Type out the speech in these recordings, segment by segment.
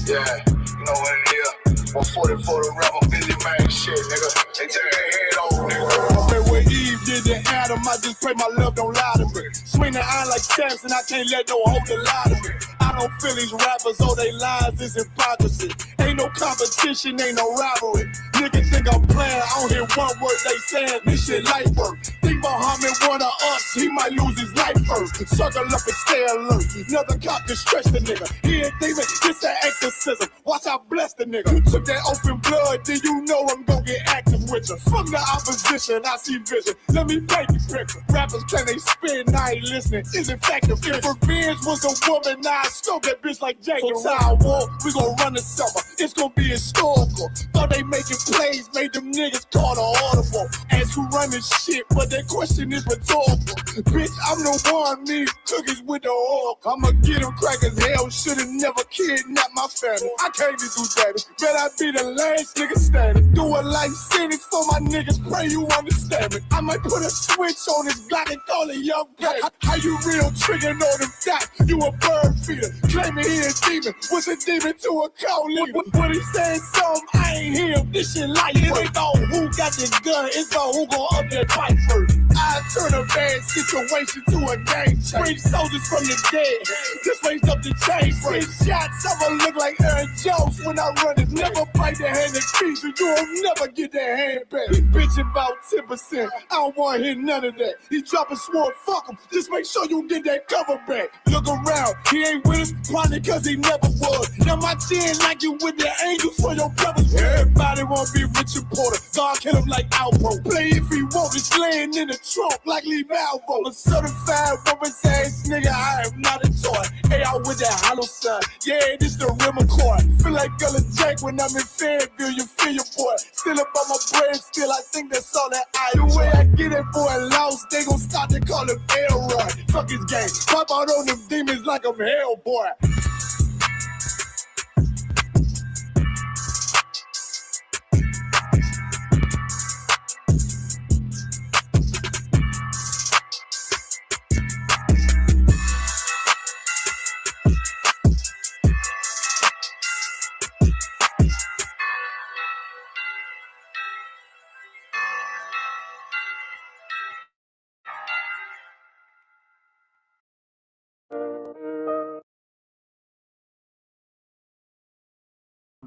Yeah, you know what it is. 140 for the rapper, busy man shit, nigga. They take their head over, nigga. I bet when Eve did to Adam, I just pray my love don't lie to me. Swing the iron like Samson, I can't let no hoe lie to me. I don't feel these rappers, all they lies is hypocrisy. Ain't no competition, ain't no rivalry. Niggas think I'm playing, I don't hear one word they saying, this shit light work. Think Muhammad one of us, he might lose his life first. Circle up and stay alert. Another cop can stretch the nigga. He ain't demon, it's an exorcism. Watch I bless the nigga. You took that open blood, then you know I'm gonna get active with you. From the opposition, I see vision. Let me paint the picture. Rappers can they spin, I ain't listening. Is it effective? If revenge was a woman, now I scope that bitch like Jake. So time war, we gon' run the summer. It's gonna be historical. Thought they making plays, made them niggas call the audible. Ask who run this shit, but that question is rhetorical. Bitch, I'm the one, me cookies with the oil. I'ma get them crackers, hell, should've never kidnapped my family. I can't even do that. Bet I be the last nigga standing. Do a life sentence for my niggas, pray you understand me. I might put a switch on this block and call it young baby. How you real triggering on them dots? You a bird feeder, claiming he a demon. What's a demon to a cold leader? When he saying something, I ain't hear. This shit like it ain't about who got this gun, it's about who gon' up that fight first. I turn a bad situation to a game changer. Bring soldiers from the dead, just raised up the chain. Six shots, I'ma look like Aaron Jones when I run it. Never bite the hand that feeds you, you'll never get that hand back. He bitching about 10%, I don't wanna hear none of that. He dropping sword, fuck him, just make sure you get that cover back. Look around, he ain't with us, probably cause he never was. Now my chin like you with the angels for your brothers. Everybody wanna be Richard Porter, God kill him like Alpo. Play if he want, it's laying in the trunk like Lee Malvo. A certified woman's ass nigga, I am not a toy. Hey, out with that hollow sign, yeah, this the rim accord. Feel like Gullah Jack when I'm in Fayetteville, you feel your boy. Still up on my brain, still I think that's all that I do. The way I get it, boy, lost, they gon' start to call him Elroy. Fuck his game, pop out on them demons like I'm Hellboy.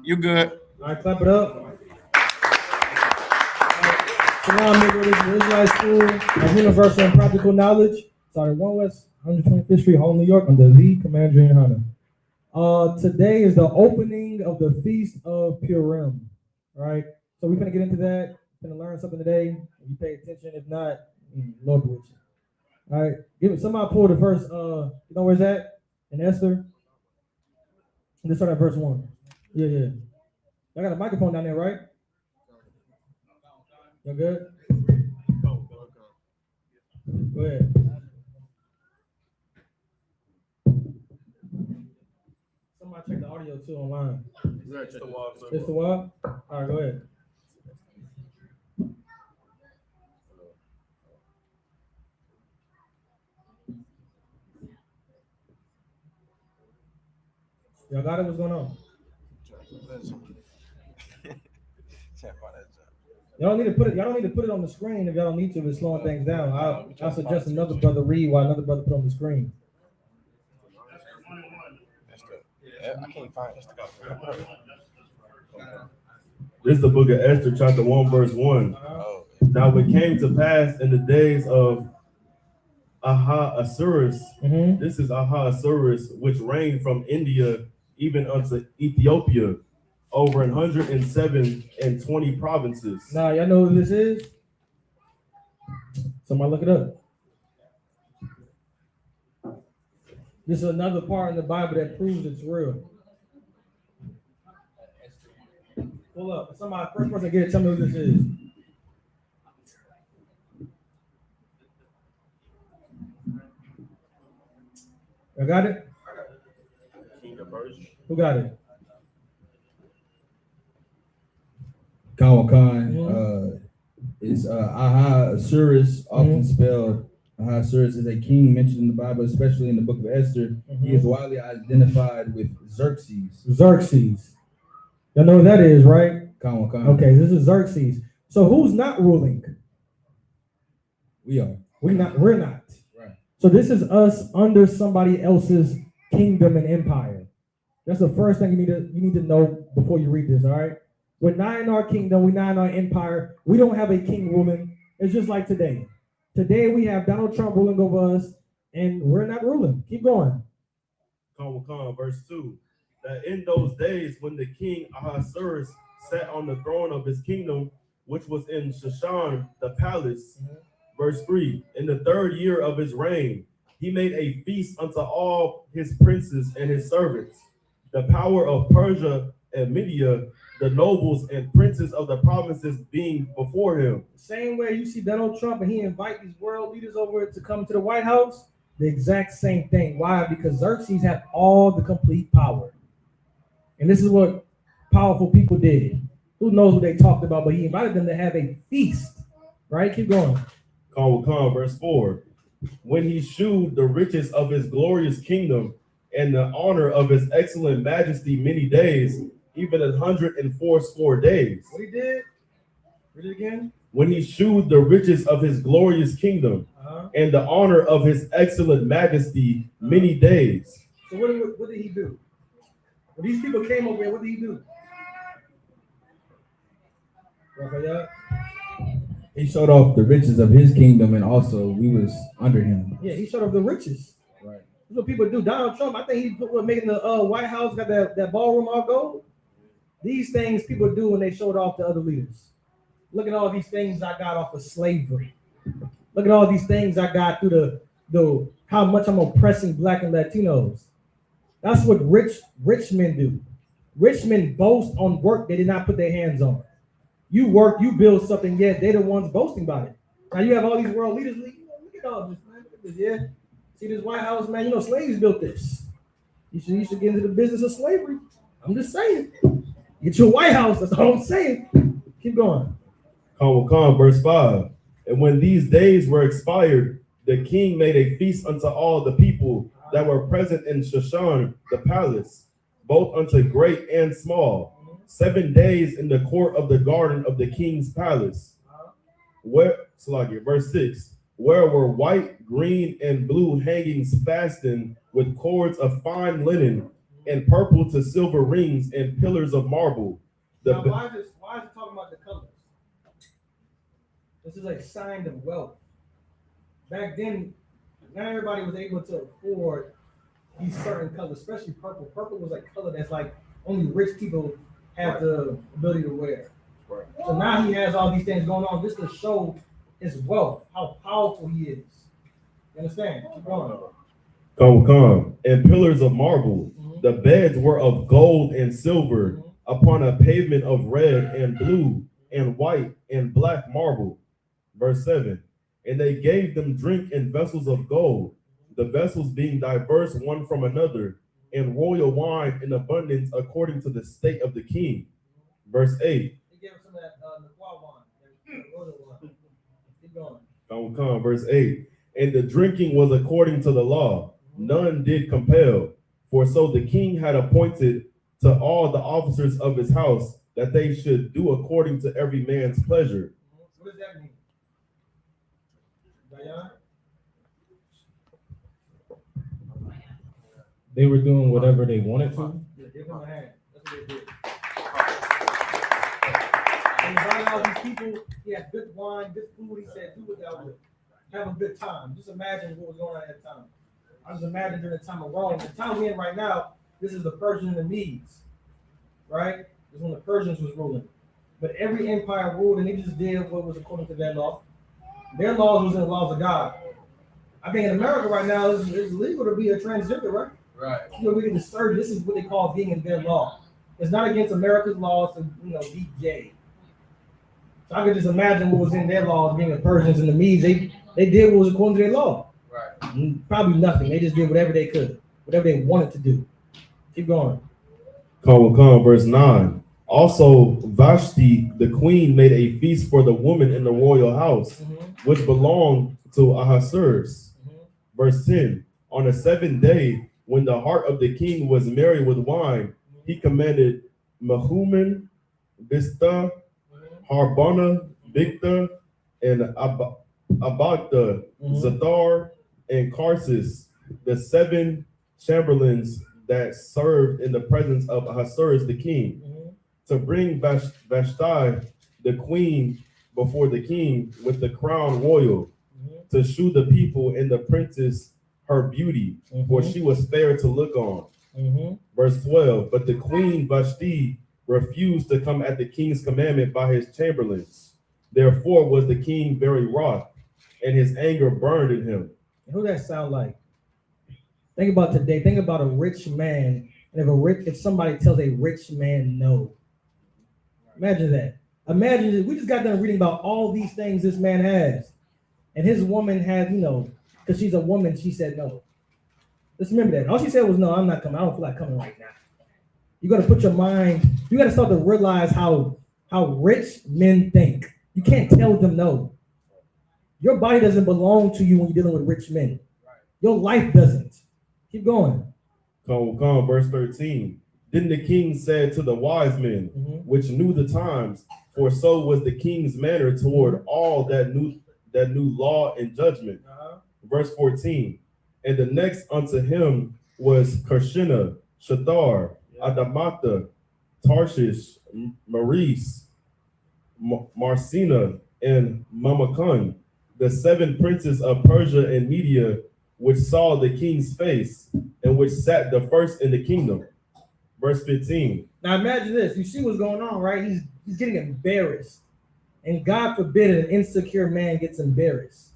You good? All right, clap it up. Shalom, nigga. Israelite School of Universal and Practical Knowledge. Sorry, 1 West 125th Street, Hall, New York, under the Commander Yahanna. Today is the opening of the Feast of Purim. All right, so we're gonna get into that. We're gonna learn something today. If you pay attention, if not, Lord bless you. All right, give it. Somebody pull the verse. You know where's that? In Esther. Let's start at verse 1. Yeah. I got a microphone down there, right? You good? Go ahead. Somebody check the audio too online. It's the wall. It's the wall? All right, go ahead. Y'all got it? What's going on? Y'all don't need to put it on the screen if y'all don't need to. It's slowing things down. I'll suggest another brother read while another brother put on the screen. I can't find it. This is the book of Esther, chapter 1, verse 1. Now it came to pass in the days of Ahasuerus. This is Ahasuerus, which reigned from India even unto Ethiopia, over 107 and 20 provinces. Now, y'all know who this is? Somebody look it up. This is another part in the Bible that proves it's real. Pull up. Somebody, first person get it, tell me who this is. You got it? Who got it? Kawakai. It's Ahasuerus, often spelled Ahasuerus is a king mentioned in the Bible, especially in the book of Esther. He is widely identified with Xerxes. Xerxes. Y'all know what that is, right? Come on. Okay, this is Xerxes. So who's not ruling? We are. We're not. Right. So this is us under somebody else's kingdom and empire. That's the first thing you need to know before you read this, all right? We're not in our kingdom, we're not in our empire. We don't have a king ruling. It's just like today. Today we have Donald Trump ruling over us, and we're not ruling. Keep going. Verse 2. That in those days when the king Ahasuerus sat on the throne of his kingdom, which was in Shushan, the palace. Verse 3. In the 3rd year of his reign, he made a feast unto all his princes and his servants. The power of Persia and Media, the nobles and princes of the provinces being before him. Same way you see Donald Trump and he invite these world leaders over to come to the White House, the exact same thing. Why? Because Xerxes had all the complete power. And this is what powerful people did. Who knows what they talked about, but he invited them to have a feast. Right? Keep going. Verse 4. When he shewed the riches of his glorious kingdom and the honor of his excellent majesty many days, even 180 days. What he did? Read it again. When he shewed the riches of his glorious kingdom and the honor of his excellent majesty many days. So what did he do? When these people came over here, what did he do? Raphael? He showed off the riches of his kingdom, and also we was under him. Yeah, he showed off the riches. Right. That's what people do. Donald Trump, I think he's making the White House, got that ballroom all gold. These things people do when they showed off to other leaders. Look at all these things I got off of slavery. Look at all these things I got through the how much I'm oppressing Black and Latinos. That's what rich men do. Rich men boast on work they did not put their hands on. You work, you build something, yet they're the ones boasting about it. Now you have all these world leaders. Look at all this, man. Look at this, yeah. See this White House, man. You know, slaves built this. You should get into the business of slavery. I'm just saying. Get your White House. That's all I'm saying. Keep going. Verse 5. And when these days were expired, the king made a feast unto all the people that were present in Shushan, the palace, both unto great and small. 7 days in the court of the garden of the king's palace. Verse 6. Where were white, green, and blue hangings fastened with cords of fine linen, and purple to silver rings and pillars of marble. Now, why is it talking about the colors? This is a sign of wealth. Back then, not everybody was able to afford these certain colors, especially purple. Purple was a color that's like only rich people have the ability to wear. Right. So now he has all these things going on just to show his wealth, how powerful he is. You understand? Keep going. And pillars of marble. Mm-hmm. The beds were of gold and silver, upon a pavement of red and blue and white and black marble. Verse 7. And they gave them drink in vessels of gold, the vessels being diverse one from another, and royal wine in abundance according to the state of the king. Verse 8. He gave him some of that royal wine. Keep going. Verse 8. And the drinking was according to the law. None did compel. For so the king had appointed to all the officers of his house that they should do according to every man's pleasure. What does that mean? Yahanna? They were doing whatever they wanted to. Yeah, give them a hand. That's what they did. And invited all these people, he had good wine, good food. He said, do what thou wilt. Have a good time. Just imagine what was going on at that time. I just imagine during the time of Rome. The time we're in right now, this is the Persians and the Medes. Right? This is when the Persians was ruling. But every empire ruled and they just did what was according to their law. Their laws was in the laws of God. I think in America right now, it's legal to be a transgender, right? Right. You know, we get the surgery. This is what they call being in their law. It's not against America's laws to, be gay. So I could just imagine what was in their laws, being the Persians and the Medes. They did what was according to their law. Right. Probably nothing. They just did whatever they could, whatever they wanted to do. Keep going. Verse 9. Also, Vashti, the queen, made a feast for the woman in the royal house, which belonged to Ahasuerus. Verse 10, on the seventh day, when the heart of the king was merry with wine, he commanded Mehuman, Bista, Harbona, Bigtha, and Abagtha, Zadar, and Karsis, the seven chamberlains that served in the presence of Ahasuerus the king, to bring Vashti, the queen, before the king with the crown royal, to shew the people and the princess her beauty, for she was fair to look on. Verse 12, but the queen Vashti refused to come at the king's commandment by his chamberlains. Therefore was the king very wroth, and his anger burned in him. Who that sound like? Think about today. Think about a rich man, and if somebody tells a rich man no. Imagine that. Imagine we just got done reading about all these things this man has, and his woman had, because she's a woman, she said no. Let's remember that. All she said was, no, I'm not coming. I don't feel like coming right now. You got to put your mind, you got to start to realize how rich men think. You can't tell them no. Your body doesn't belong to you when you're dealing with rich men. Your life doesn't. Keep going. Come, verse 13. Then the king said to the wise men, which knew the times, for so was the king's manner toward all that knew law and judgment. Verse 14. And the next unto him was Karshina, Shathar, Adamatha, Tarshish, Maris, Marcina, and Mamakun, the seven princes of Persia and Media, which saw the king's face, and which sat the first in the kingdom. Verse 15. Now imagine this. You see what's going on, right? He's getting embarrassed. And God forbid an insecure man gets embarrassed.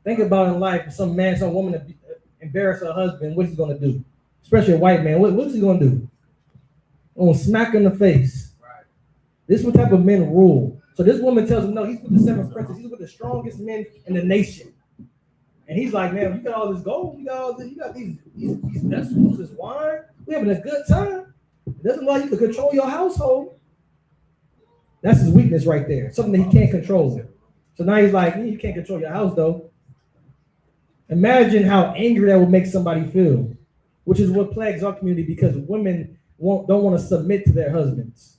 Think about in life, some woman embarrass her husband, what he's going to do? Especially a white man, what is he going to do? Going to smack in the face. Right. This is what type of men rule. So this woman tells him, no, he's with the seven princes. He's with the strongest men in the nation. And he's like, man, you got all this gold, you got these vegetables, this wine. We're having a good time. It doesn't allow you to control your household. That's his weakness right there. Something that he can't control. So now he's like, you can't control your house though. Imagine how angry that would make somebody feel, which is what plagues our community because women don't want to submit to their husbands.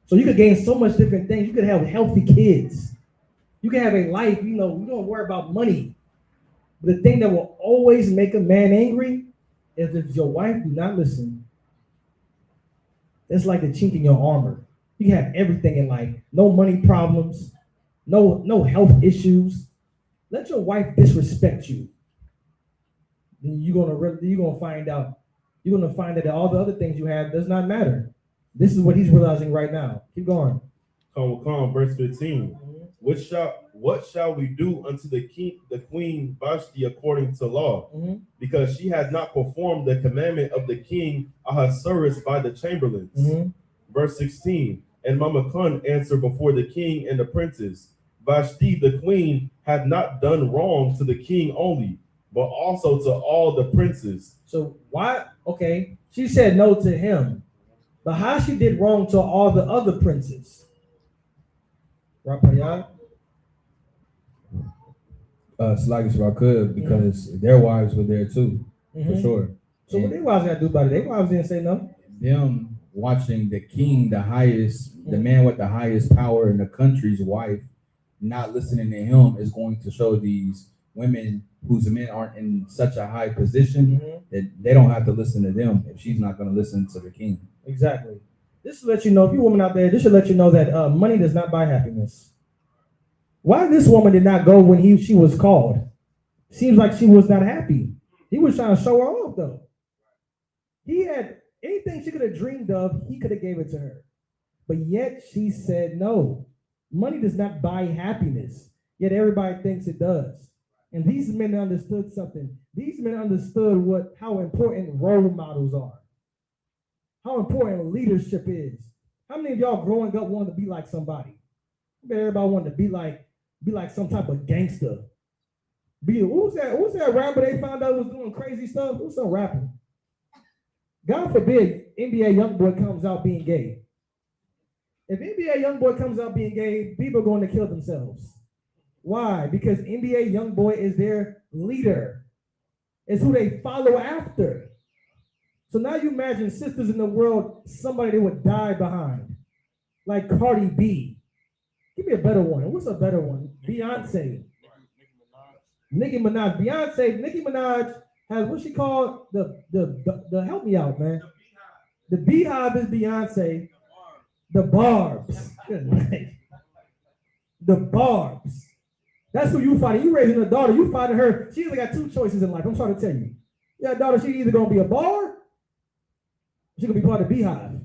So you could gain so much different things. You could have healthy kids. You can have a life, you don't worry about money. But the thing that will always make a man angry is if your wife do not listen. That's like the chink in your armor. You can have everything in life. No money problems, no health issues. Let your wife disrespect you. Then you're gonna find out that all the other things you have does not matter. This is what he's realizing right now. Keep going. Come, verse 15. What shall we do unto the queen Vashti according to law? Because she has not performed the commandment of the king Ahasuerus by the chamberlains. Verse 16. And Mamakun answered before the king and the princes, Vashti the queen had not done wrong to the king only, but also to all the princes. So why? Okay, she said no to him, but how she did wrong to all the other princes? Rapayah? Sluggish if I could, because their wives were there too, for sure. So what their wives got to do about it? Their wives didn't say no. Them watching the king, the man with the highest power in the country's wife, not listening to him is going to show these women whose men aren't in such a high position that they don't have to listen to them if she's not going to listen to the king. Exactly. This should let you know, if you're a woman out there, this should let you know that money does not buy happiness. Why this woman did not go when she was called? Seems like she was not happy. He was trying to show her off though. He had anything she could have dreamed of, he could have gave it to her. But yet she said no. Money does not buy happiness, yet everybody thinks it does. And these men understood something. These men understood how important role models are, how important leadership is. How many of y'all growing up wanted to be like somebody? Everybody wanted to be like some type of gangster. Who's that rapper they found out was doing crazy stuff? Who's some rapper? God forbid NBA YoungBoy comes out being gay. If NBA YoungBoy comes out being gay, people are going to kill themselves. Why? Because NBA YoungBoy is their leader. It's who they follow after. So now you imagine sisters in the world, somebody they would die behind. Like Cardi B. Give me a better one. What's a better one? Beyonce. Nicki Minaj. Beyonce, Nicki Minaj has what she called the help me out, man. The Beehive is Beyonce. The Barbs. The Barbs. That's who you fighting. You raising a daughter, you fighting her. She only got two choices in life. I'm trying to tell you. Yeah, daughter, she either gonna be a bar, she gonna be part of the Beehive.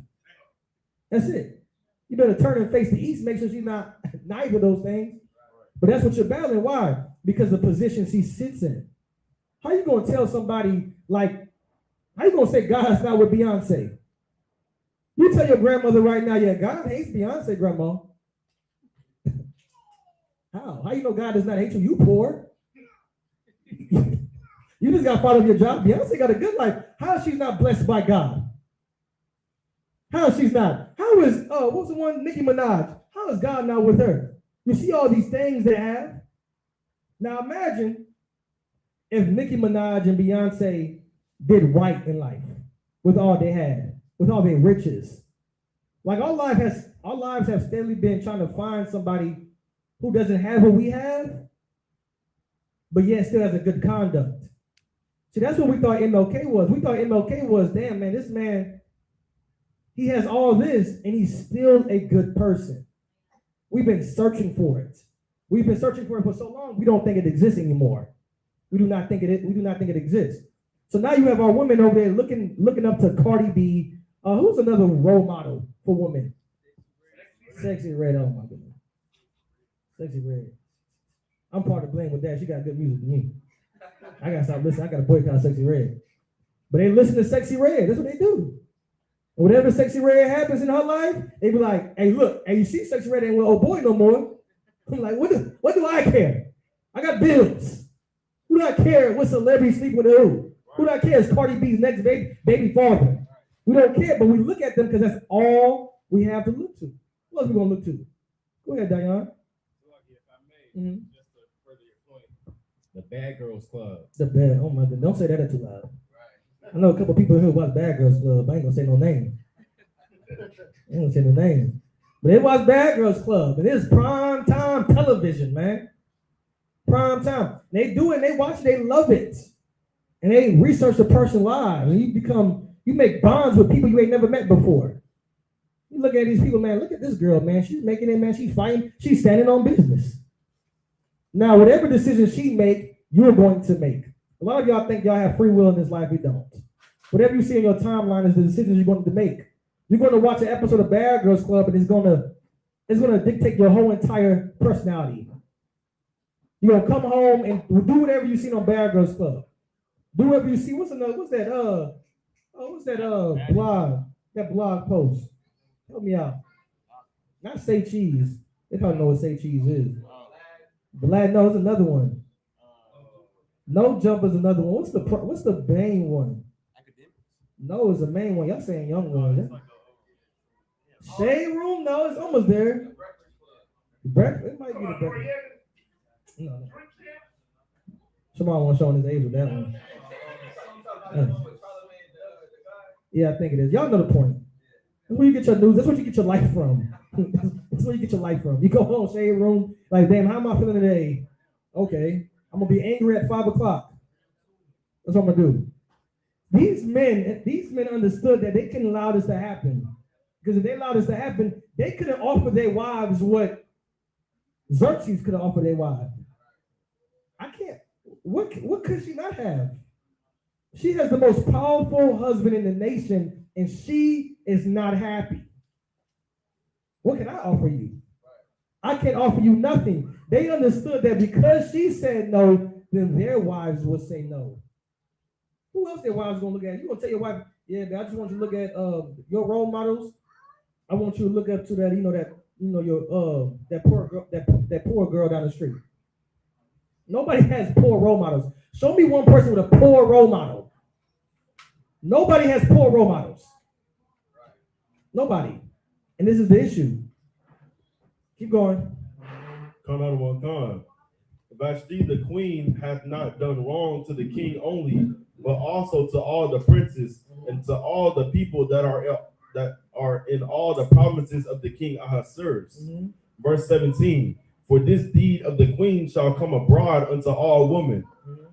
That's it. You better turn and face the east, make sure she's not neither of those things. But that's what you're battling. Why? Because the position she sits in. How you gonna tell somebody like, how you gonna say God's not with Beyonce? You tell your grandmother right now, yeah, God hates Beyonce, grandma. How? How you know God does not hate you? You poor. You just got part of your job. Beyonce got a good life. How is she not blessed by God? How is she not? How is, what's the one, Nicki Minaj? How is God not with her? You see all these things they have? Now imagine if Nicki Minaj and Beyonce did right in life with all they had, with all their riches. Like our lives have steadily been trying to find somebody who doesn't have what we have, but yet still has a good conduct. See, that's what we thought MLK was. We thought MLK was, damn, man, this man, he has all this, and he's still a good person. We've been searching for it. We've been searching for it for so long, we don't think it exists anymore. We do not think it exists. So now you have our women over there looking up to Cardi B. Who's another role model for women? Sexy Red. Oh my goodness. Sexy Red. I'm part of blame with that. She got good music to me. I gotta stop listening. I gotta boycott Sexy Red. But they listen to Sexy Red. That's what they do. And whenever Sexy Red happens in her life, they be like, hey, look, hey, you see Sexy Red ain't with old boy no more. I'm like, what do I care? I got bills. Who do I care what celebrity sleep with who? Who do I care is Cardi B's next baby father? We don't care, but we look at them because that's all we have to look to. What else we gonna look to? Go ahead, Diane. Mm-hmm. Just to further your point, the Bad Girls Club. The bad. Oh my God! Don't say that too loud. Right. I know a couple people here who watch Bad Girls Club. I ain't gonna say no name. I ain't gonna say no name. But they watch Bad Girls Club, and it's prime time television, man. Prime time. They do it. They watch it. They love it, and they research the person's lives. And you make bonds with people you ain't never met before. You look at these people, man. Look at this girl, man. She's making it, man. She's fighting. She's standing on business. Now, whatever decision she make, you're going to make. A lot of y'all think y'all have free will in this life. We don't. Whatever you see in your timeline is the decisions you're going to make. You're going to watch an episode of Bad Girls Club, and it's going to dictate your whole entire personality. You're going to come home and do whatever you see on Bad Girls Club. Do whatever you see. What's that blog post? Help me out. Not Say Cheese. They probably know what Say Cheese is. No, it's another one. No Jump is another one. What's the main one? No, it's the main one. Y'all saying young one. Shade Room? No, it's almost there. Breakfast? It might be the breakfast. No. Somebody won't show his age with that one. Yeah, I think it is. Y'all know the point. That's where you get your news. That's where you get your life from. That's where you get your life from. You go home, Shade Room, like, damn, how am I feeling today? Okay, I'm gonna be angry at 5 o'clock. That's what I'm gonna do. These men understood that they couldn't allow this to happen. Because if they allowed this to happen, they couldn't offer their wives what Xerxes could have offered their wives. I can't. What could she not have? She has the most powerful husband in the nation, and she is not happy. What can I offer you? I can't offer you nothing. They understood that because she said no, then their wives would say no. Who else their wives gonna look at? You gonna tell your wife, yeah, I just want you to look at your role models. I want you to look up to that, your that poor girl down the street. Nobody has poor role models. Show me one person with a poor role model. Nobody has poor role models. Nobody. And this is the issue. Keep going. Vashti the queen hath not done wrong to the king only, but also to all the princes and to all the people that are in all the provinces of the king Ahasuerus. Mm-hmm. Verse 17. For this deed of the queen shall come abroad unto all women,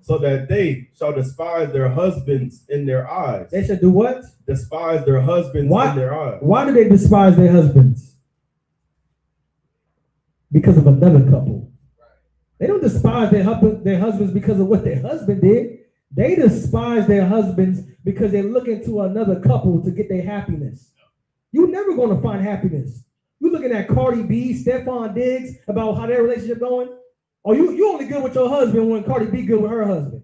so that they shall despise their husbands in their eyes. They should do what? Despise their husbands in their eyes. Why do they despise their husbands? Because of another couple. They don't despise their husbands because of what their husband did. They despise their husbands because they're looking to another couple to get their happiness. You're never going to find happiness. You're looking at Cardi B, Stephon Diggs, about how their relationship going. Or you only good with your husband when Cardi B good with her husband.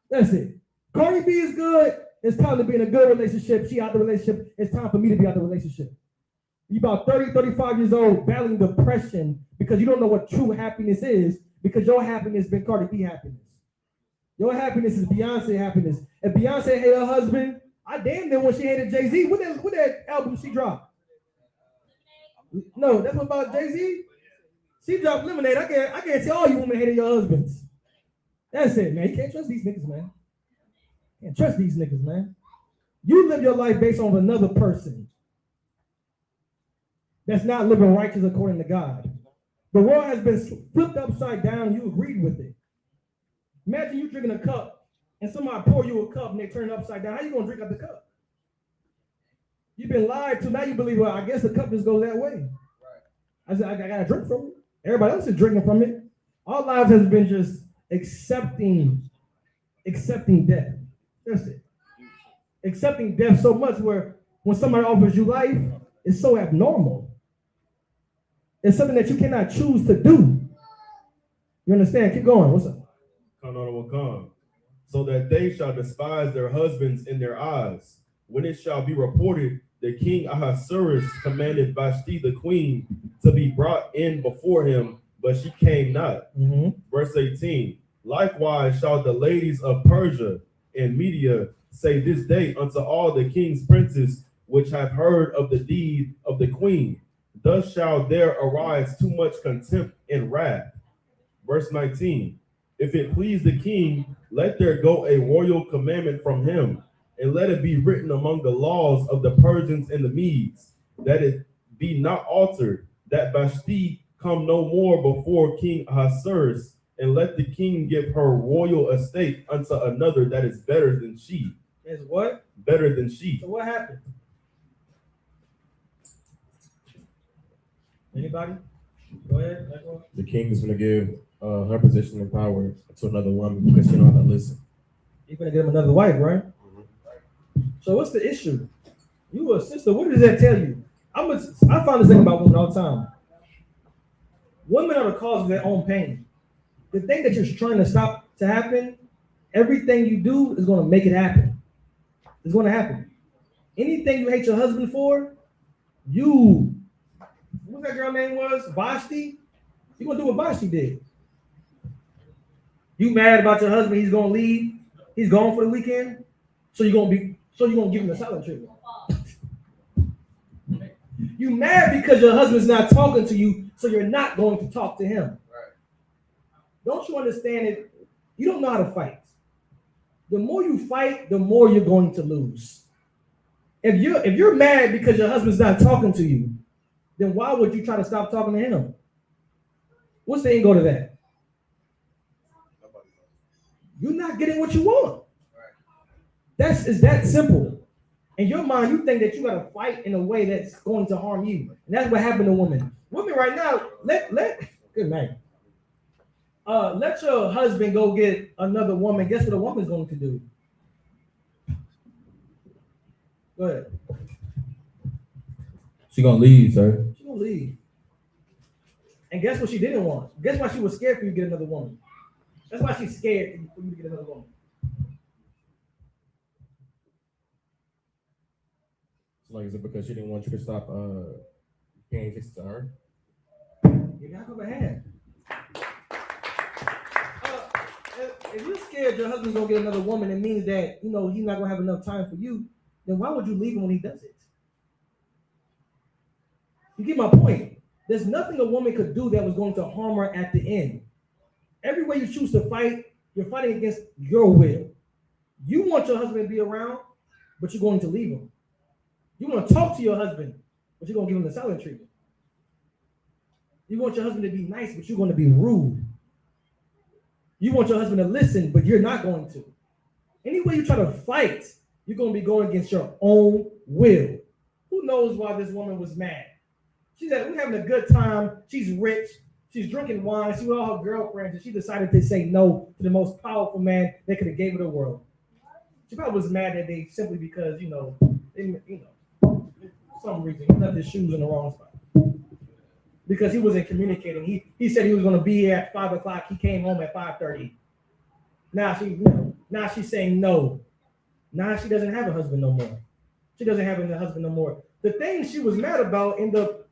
That's it. Cardi B is good. It's time to be in a good relationship. She out the relationship. It's time for me to be out the relationship. You're about 30, 35 years old, battling depression because you don't know what true happiness is, because your happiness has been Cardi B happiness. Your happiness is Beyonce happiness. If Beyonce hated her husband, I damn near when she hated Jay-Z. What that album she dropped? No, that's what about Jay-Z? She dropped Lemonade. I guarantee all you women hated your husbands. That's it, man. You can't trust these niggas, man. Can't trust these niggas, man. You live your life based on another person that's not living righteous according to God. The world has been flipped upside down. You agreed with it. Imagine you drinking a cup and somebody pour you a cup and they turn it upside down. How you gonna drink out the cup? You've been lied to. Now you believe, well, I guess the cup just goes that way. I said, I gotta drink from it. Everybody else is drinking from it. Our lives has been just accepting death. That's it. Accepting death so much where when somebody offers you life, it's so abnormal. It's something that you cannot choose to do. You understand? Keep going. What's up? So that they shall despise their husbands in their eyes. When it shall be reported, the king Ahasuerus commanded Vashti the queen to be brought in before him, but she came not. Mm-hmm. Verse 18. Likewise shall the ladies of Persia and Media say this day unto all the king's princes which have heard of the deed of the queen. Thus shall there arise too much contempt and wrath. Verse 19. If it please the king, let there go a royal commandment from him, and let it be written among the laws of the Persians and the Medes, that it be not altered, that Vashti come no more before King Ahasuerus, and let the king give her royal estate unto another that is better than she. Is what? Better than she. So what happened? Anybody? Go ahead. The king is going to give her position and power to another woman because she knows how to listen. You're going to give him another wife, right? Mm-hmm. So what's the issue? You a sister. What does that tell you? I find this thing about women all the time. Women are the cause of their own pain. The thing that you're trying to stop to happen, everything you do is going to make it happen. It's going to happen. Anything you hate your husband for, what that girl name was? Vashti? You're going to do what Vashti did. You mad about your husband, he's going to leave, he's gone for the weekend, so you're going to give him a silent treatment. You mad because your husband's not talking to you, so you're not going to talk to him. Right. Don't you understand it? You don't know how to fight. The more you fight, the more you're going to lose. If you're mad because your husband's not talking to you, then why would you try to stop talking to him? What's the end goal to that? You're not getting what you want. It's that simple. In your mind, you think that you got to fight in a way that's going to harm you. And that's what happened to women. Women right now, good man. Let your husband go get another woman. Guess what a woman's going to do? Go ahead. She's going to leave, sir. She's going to leave. And guess what she didn't want? Guess why she was scared for you to get another woman? That's why she's scared for you to get another woman. Like, is it because she didn't want you to stop paying attention to her? You gotta go ahead. If you're scared your husband's gonna get another woman, it means that he's not gonna have enough time for you. Then why would you leave him when he does it? You get my point. There's nothing a woman could do that was going to harm her at the end. Every way you choose to fight, you're fighting against your will. You want your husband to be around, but you're going to leave him. You want to talk to your husband, but you're going to give him the silent treatment. You want your husband to be nice, but you're going to be rude. You want your husband to listen, but you're not going to. Any way you try to fight, you're going to be going against your own will. Who knows why this woman was mad? She said, we're having a good time. She's rich. She's drinking wine. She's with all her girlfriends, and she decided to say no to the most powerful man they could have gave her the world. She probably was mad that day simply because, some reason he left his shoes in the wrong spot. Because he wasn't communicating. He said he was going to be here at 5 o'clock. He came home at 5:30. Now she's saying no. Now she doesn't have a husband no more. She doesn't have a husband no more. The things she was mad about end up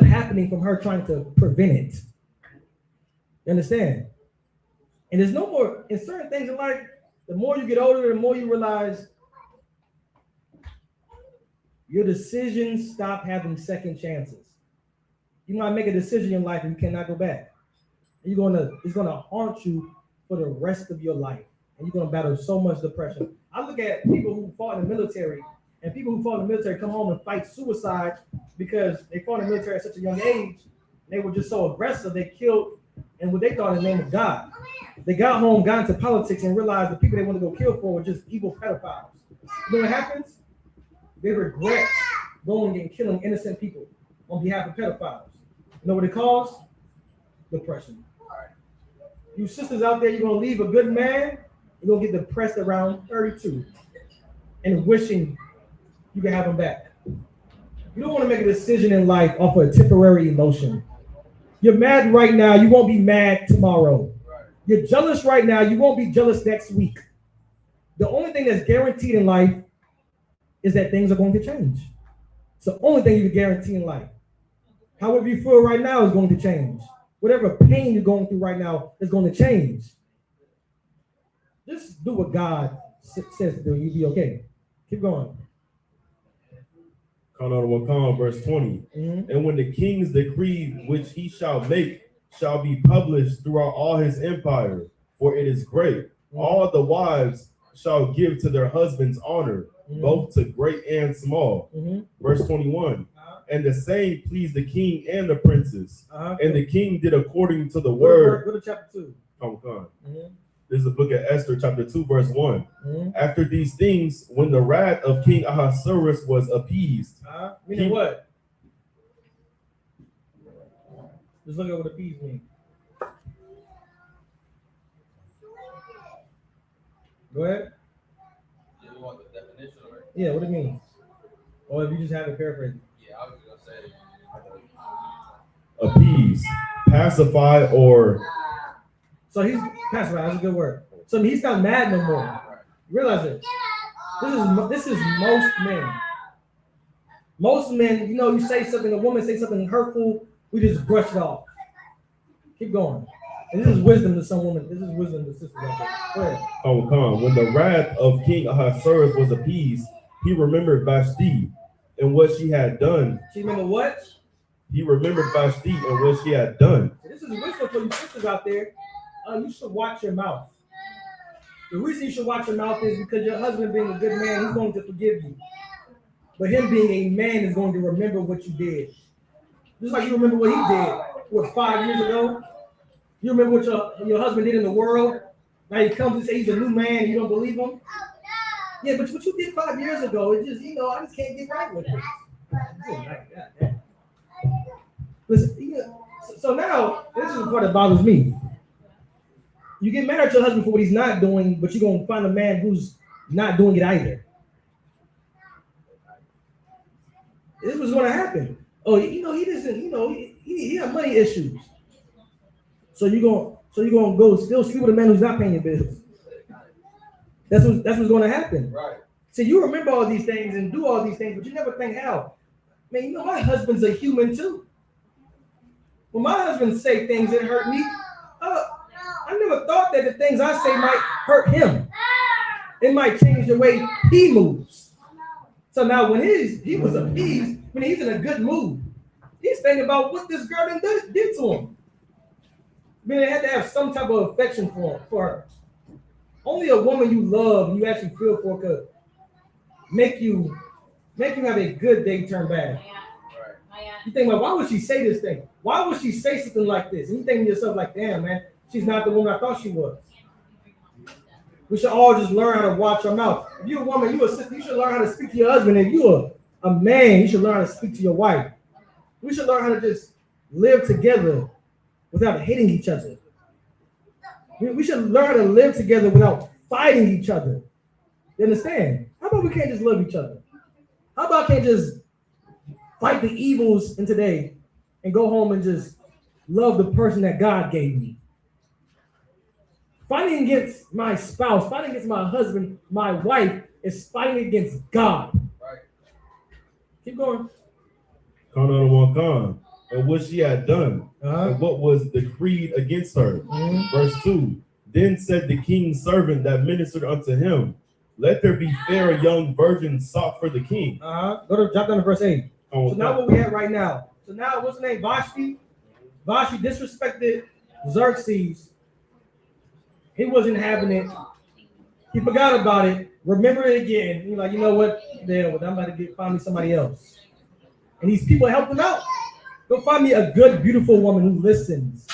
happening from her trying to prevent it. You understand? And there's no more, in certain things in life, the more you get older, the more you realize your decisions stop having second chances. You might make a decision in life and you cannot go back. It's gonna haunt you for the rest of your life. And you're gonna battle so much depression. I look at people who fought in the military, and people who fought in the military come home and fight suicide because they fought in the military at such a young age. They were just so aggressive, they killed in what they thought in the name of God. They got home, got into politics, and realized the people they wanted to go kill for were just evil pedophiles. You know what happens? They regret going and killing innocent people on behalf of pedophiles. You know what it caused? Depression. You sisters out there, you're going to leave a good man, you're going to get depressed around 32 and wishing you can have him back. You don't want to make a decision in life off of a temporary emotion. You're mad right now, you won't be mad tomorrow. You're jealous right now, you won't be jealous next week. The only thing that's guaranteed in life is that things are going to change. It's the only thing you can guarantee in life. However you feel right now is going to change. Whatever pain you're going through right now is going to change. Just do what God says to do. You'll be okay. Keep going. Verse 20. Mm-hmm. And when the king's decree which he shall make shall be published throughout all his empire, for it is great. Mm-hmm. All the wives shall give to their husbands honor, mm-hmm. both to great and small. Mm-hmm. Verse 21. And the same pleased the king and the princes. And the king did according to the word. Go to chapter 2. Mm-hmm. This is the book of Esther, chapter 2, verse 1. Mm-hmm. After these things, when the wrath of King Ahasuerus was appeased. Meaning what? Just look at what appeased means. Go ahead. You want the definition or? Yeah, what it means? Or if you just have it paraphrased. Yeah, I was gonna say appease, pacify, or. So he's pacify. That's a good word. So he's not mad no more. Realize it. This is most men. Most men, you say something, a woman say something hurtful, we just brush it off. Keep going. And this is wisdom to some women. This is wisdom to sisters out there. Go ahead. When the wrath of King Ahasuerus was appeased, he remembered Vashti and what she had done. She remembered what? He remembered Vashti and what she had done. So this is wisdom for you sisters out there. You should watch your mouth. The reason you should watch your mouth is because your husband being a good man, he's going to forgive you. But him being a man is going to remember what you did. Just like you remember what he did, 5 years ago? You remember what your husband did in the world? Now he comes and says he's a new man and you don't believe him? Yeah, but what you did 5 years ago, it just, I just can't get right with it. Listen, so now, this is the part that bothers me. You get mad at your husband for what he's not doing, but you're going to find a man who's not doing it either. This was going to happen. Oh, he doesn't, he has money issues. So you're going to go still sleep with a man who's not paying your bills. That's what's going to happen. Right. So you remember all these things and do all these things, but you never think how. Man, my husband's a human too. When my husband say things that hurt me, I never thought that the things I say might hurt him. It might change the way he moves. So now when he was appeased, when he's in a good mood, He's thinking about what this girl did to him. I mean, they had to have some type of affection for her. Only a woman you love and you actually feel for could make you have a good day turn bad. You think, well, why would she say this thing? Why would she say something like this? And you think to yourself, like, damn, man, she's not the woman I thought she was. We should all just learn how to watch our mouth. If you're a woman, you're a sister, you should learn how to speak to your husband. If you're a man, you should learn how to speak to your wife. We should learn how to just live together without hating each other. We should learn how to live together without fighting each other. You understand? How about we can't just love each other? How about I can't just fight the evils in today and go home and just love the person that God gave me? Fighting against my spouse, fighting against my husband, my wife, is fighting against God. Right. Keep going. And what she had done, and what was decreed against her. Verse 2. Then said the king's servant that ministered unto him, let there be fair young virgins sought for the king. Go to drop down to verse 8. So now what we have right now. So now what's the name? Vashti. Vashti disrespected Xerxes. He wasn't having it. He forgot about it. Remember it again. He's like, you know what? I'm about to find me somebody else. And these people helped him out. Go find me a good, beautiful woman who listens.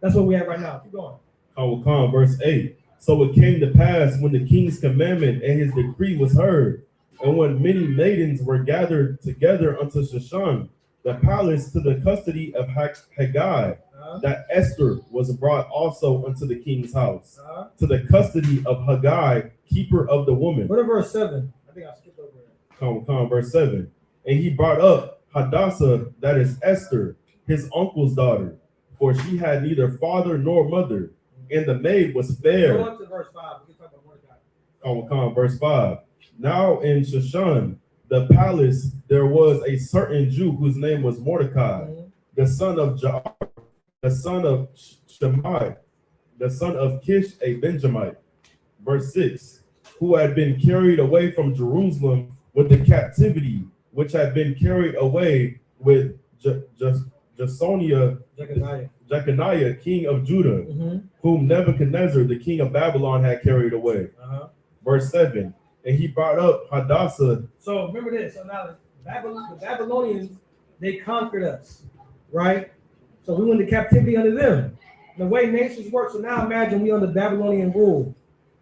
That's what we have right now. Keep going. Verse 8. So it came to pass when the king's commandment and his decree was heard, and when many maidens were gathered together unto Shushan, the palace, to the custody of Haggai, that Esther was brought also unto the king's house, to the custody of Haggai, keeper of the woman. What verse 7? I think I skipped over it. Verse 7. And he brought up Hadassah, that is Esther, his uncle's daughter, for she had neither father nor mother, and the maid was fair. Go up to verse 5. We can talk about Mordecai. Verse 5. Now in Shushan, the palace, there was a certain Jew whose name was Mordecai, the son of Jair, the son of Shemai, the son of Kish, a Benjamite. Verse 6. Who had been carried away from Jerusalem with the captivity, which had been carried away with Jeconiah, king of Judah, whom Nebuchadnezzar, the king of Babylon, had carried away. Verse 7. And he brought up Hadassah. So remember this. So now the Babylonians, they conquered us, right? So we went into captivity under them. The way nations work. So now imagine we under Babylonian rule,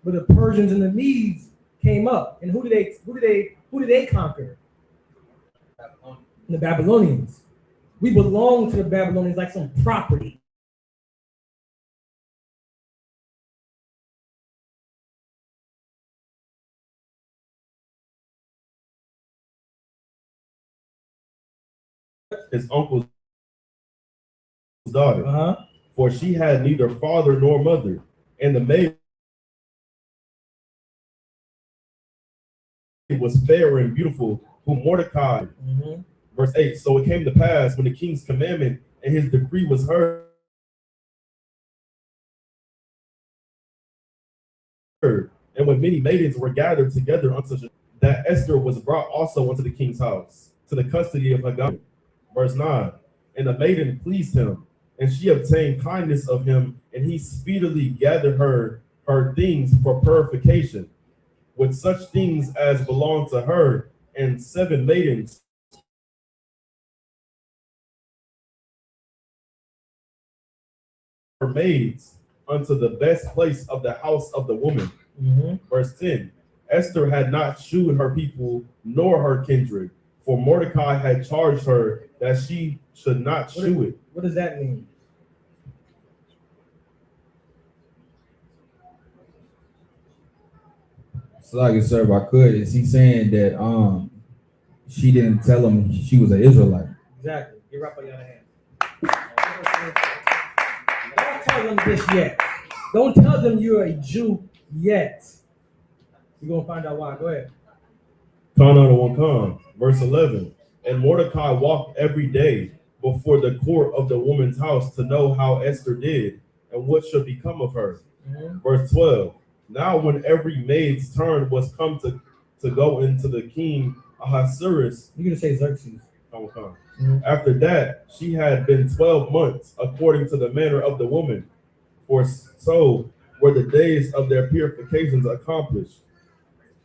but the Persians and the Medes came up, and who did they conquer? The Babylonians. We belong to the Babylonians like some property. His uncle's daughter, for she had neither father nor mother, and the maid was fair and beautiful, whom Mordecai. Verse 8. So it came to pass when the king's commandment and his decree was heard, and when many maidens were gathered together unto that Esther was brought also unto the king's house, to the custody of Haggai. Verse 9. And the maiden pleased him, and she obtained kindness of him, and he speedily gathered her things for purification, with such things as belonged to her, and 7 maidens her maids unto the best place of the house of the woman. Verse 10. Esther had not shewed her people nor her kindred, for Mordecai had charged her that she should not shew it. What does that mean? So like, sir, if I could, is he saying that she didn't tell him she was an Israelite? Exactly. Get right by your other hand. Don't tell them this yet. Don't tell them you're a Jew yet. You're gonna find out why. Go ahead. Verse 11. And Mordecai walked every day before the court of the woman's house to know how Esther did and what should become of her. Verse 12. Now when every maid's turn was come to go into the king Ahasuerus. You're gonna say Xerxes. After that, she had been 12 months, according to the manner of the woman. For so were the days of their purifications accomplished.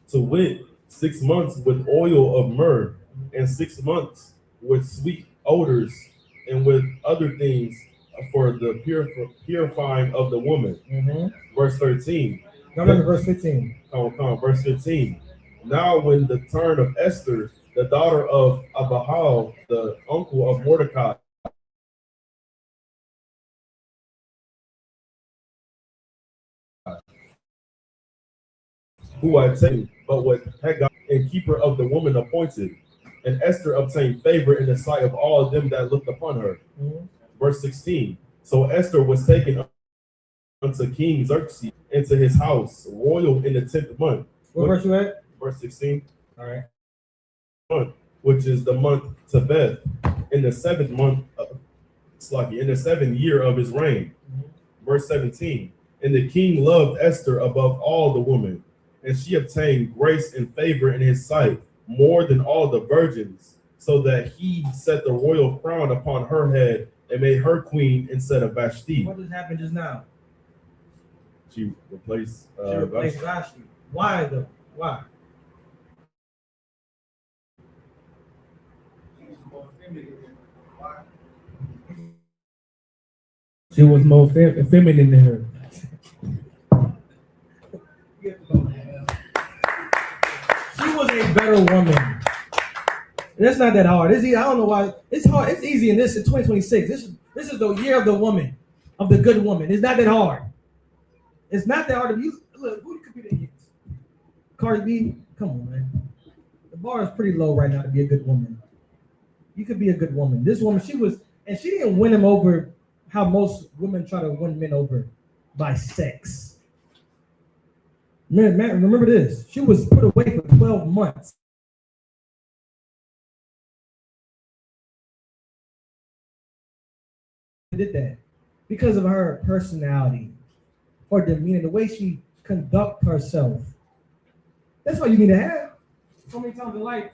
To wit, 6 months with oil of myrrh, and 6 months with sweet odors, and with other things for the purifying of the woman. Verse 13. Now remember verse 15. Verse 15. Now when the turn of Esther, the daughter of Abihal, the uncle of Mordecai, who I taken, but what Haggai and keeper of the woman appointed, and Esther obtained favor in the sight of all them that looked upon her. Verse 16. So Esther was taken unto King Xerxes into his house, royal in the 10th month. What verse you at? Verse 16. All right. Month, which is the month Tebeth, in the 7th month, in the 7th year of his reign. Verse 17. And the king loved Esther above all the women, and she obtained grace and favor in his sight more than all the virgins, so that he set the royal crown upon her head and made her queen instead of Vashti. What just happened just now? She replaced Vashti. Why though? Why? She was more feminine than her. She was a better woman. And that's not that hard. It's easy. I don't know why. It's hard. It's easy in 2026. This is the year of the woman, of the good woman. It's not that hard. It's not that hard to use. Look, who could be the hits? Cardi B, come on, man. The bar is pretty low right now to be a good woman. You could be a good woman. This woman, she didn't win him over how most women try to win men over, by sex. Man, remember this. She was put away for 12 months. Did that because of her personality, her demeanor, the way she conduct herself. That's what you need to have. So many times in life,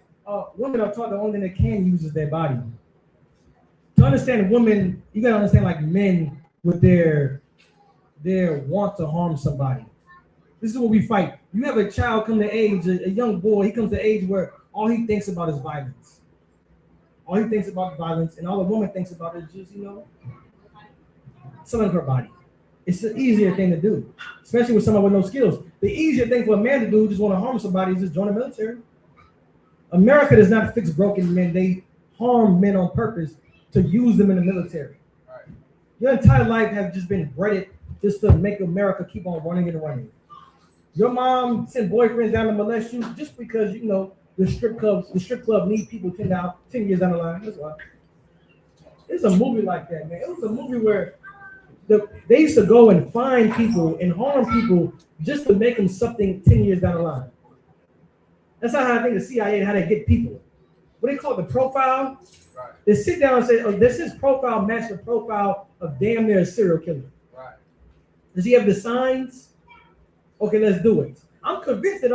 women are taught the only thing they can use is their body. To understand women, you gotta understand like men with their want to harm somebody. This is what we fight. You have a child come to age, a young boy, he comes to age where all he thinks about is violence. All he thinks about violence, and all the woman thinks about is just, selling her body. It's the easier thing to do, especially with someone with no skills. The easier thing for a man to do who just want to harm somebody is just join the military. America does not fix broken men. They harm men on purpose to use them in the military. Right. Your entire life have just been bred just to make America keep on running and running. Your mom sent boyfriends down to molest you just because, the strip club need people 10 years down the line. That's why. It's a movie like that, man. It was a movie where they used to go and find people and harm people just to make them something 10 years down the line. That's not how I think the CIA, how they get people. What they call it, the profile. Right. They sit down and say, does his profile match the profile of damn near a serial killer? Right. Does he have the signs? Okay, let's do it. I'm convinced that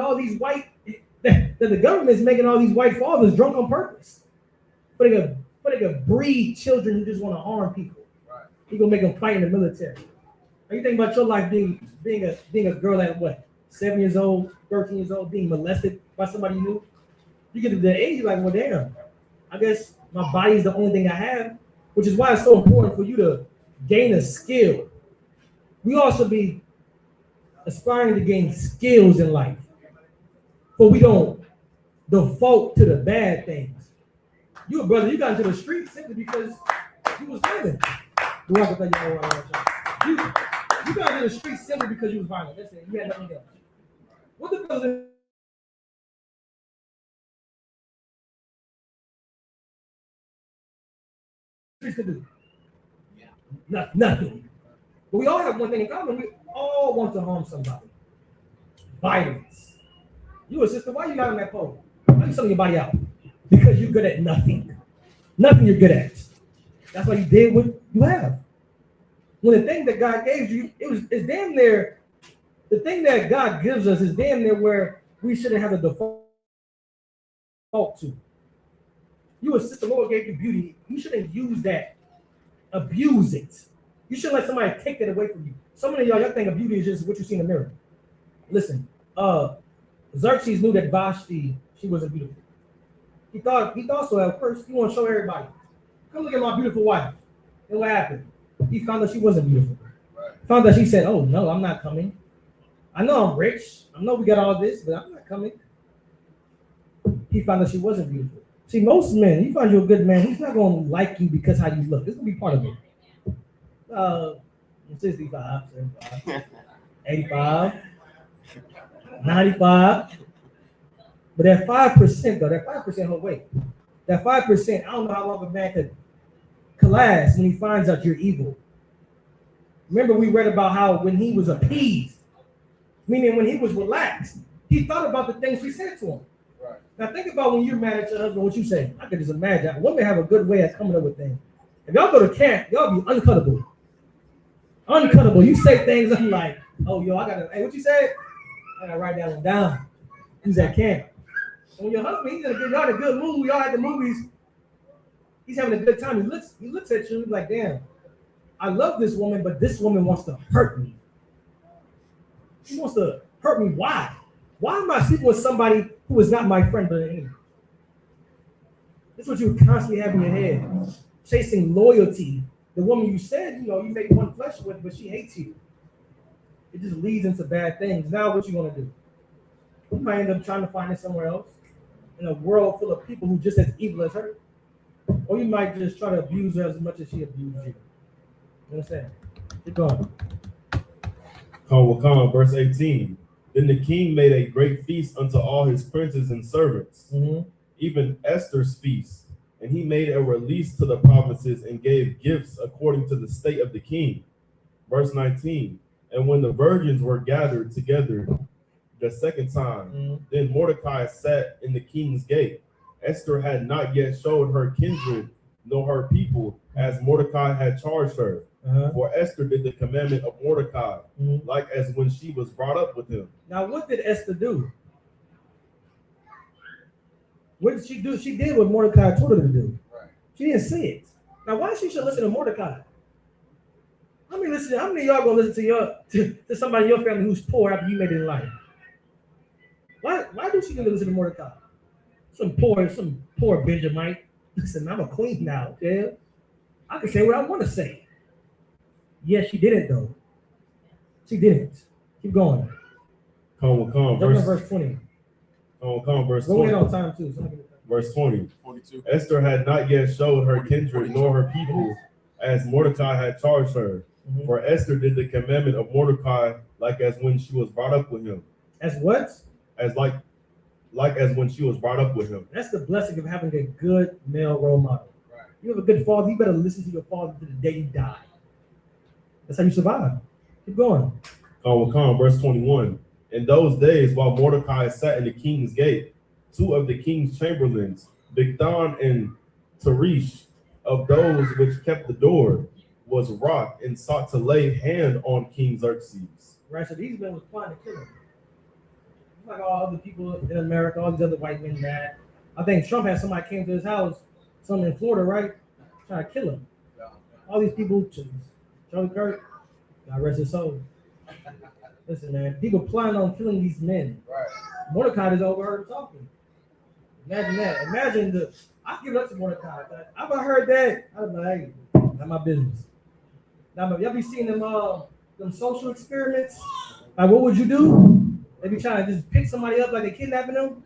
that the government is making all these white fathers drunk on purpose. But they could breed children who just want to harm people. He gonna make them fight in the military. Are you thinking about your life being a girl at what, 7 years old, 13 years old, being molested by somebody you knew? You get to that age, you're like, well, damn. I guess my body is the only thing I have, which is why it's so important for you to gain a skill. We all should be aspiring to gain skills in life, but we don't default to the bad things. You, brother, you got into the street simply because you was violent. You got into the street simply because you was violent. That's it. You had nothing else. What the brothers in could do? Nothing. But we all have one thing in common. We all want to harm somebody. Violence. You a sister, why you not on that pole? Why you selling your body out? Because you're good at nothing. Nothing you're good at. That's why you did what you have. When the thing that God gave you, it's damn near, the thing that God gives us is damn near where we shouldn't have a default to. You assist the Lord gave you beauty. You shouldn't use that. Abuse it. You shouldn't let somebody take that away from you. Some of y'all think of beauty is just what you see in the mirror. Listen, Xerxes knew that Vashti, she wasn't beautiful. He thought so at first. He wanted to show everybody. Come look at my beautiful wife. And what happened? He found out she wasn't beautiful. Right. Found out she said, "Oh no, I'm not coming. I know I'm rich. I know we got all this, but I'm not coming." He found out she wasn't beautiful. See, most men, you find you a good man, he's not going to like you because how you look. It's going to be part of it. 65, 75, 85, 95. But that 5%, though, that 5% hold weight. That 5%, I don't know how long a man could last when he finds out you're evil. Remember, we read about how when he was appeased, meaning when he was relaxed, he thought about the things she said to him. Right. Now think about when you're mad at your husband, what you say. I could just imagine. Women have a good way of coming up with things. If y'all go to camp, y'all be uncuttable. Uncuttable. You say things, I'm like, oh, yo, I got to, hey, what you said? I got to write that one down. Who's at camp? When your husband, he's in y'all in a good mood, y'all at the movies, he's having a good time. He looks at you like, damn, I love this woman, but this woman wants to hurt me. She wants to hurt me. Why? Why am I sleeping with somebody who is not my friend but an enemy? This is what you constantly have in your head. Chasing loyalty. The woman you said, you make one flesh with, but she hates you. It just leads into bad things. Now what you gonna do? You might end up trying to find it somewhere else in a world full of people who just as evil as her. Or you might just try to abuse her as much as she abused you. You understand? Keep going. Verse 18. Then the king made a great feast unto all his princes and servants, even Esther's feast. And he made a release to the provinces and gave gifts according to the state of the king. Verse 19. And when the virgins were gathered together the second time, then Mordecai sat in the king's gate. Esther had not yet showed her kindred nor her people, as Mordecai had charged her. For Esther did the commandment of Mordecai, like as when she was brought up with him. Now, what did Esther do? What did she do? She did what Mordecai told her to do. Right. She didn't say it. Now, why she should listen to Mordecai? How many of y'all gonna listen to somebody in your family who's poor after you made it in life? Why do she need to listen to Mordecai? Some poor Benjamite. Listen, I'm a queen now, okay? I can say what I want to say. Yes, she didn't though. She didn't. Keep going. Verse 20. Verse 20. Go ahead on time too. Verse 20. 42. Esther had not yet showed her kindred nor her people, as Mordecai had charged her. For Esther did the commandment of Mordecai, like as when she was brought up with him. As what? As like as when she was brought up with him. That's the blessing of having a good male role model. Right. You have a good father, you better listen to your father to the day you die. That's how you survive. Keep going. Verse 21. In those days, while Mordecai sat in the king's gate, two of the king's chamberlains, Bigthan and Teresh, of those which kept the door, was wroth and sought to lay hand on King Xerxes. Right, so these men was plotting to kill him. Like all other people in America, all these other white men that I think Trump had somebody came to his house, some in Florida, right? Trying to kill him. All these people, Charlie Kirk, God rest his soul. Listen, man, people planning on killing these men. Right. Mordecai is overheard talking. Imagine that. Imagine I give it up to Mordecai. I've heard that. I'm like, hey, not my business. Now, y'all be seeing them social experiments? Like, what would you do? They be trying to just pick somebody up like they kidnapping them.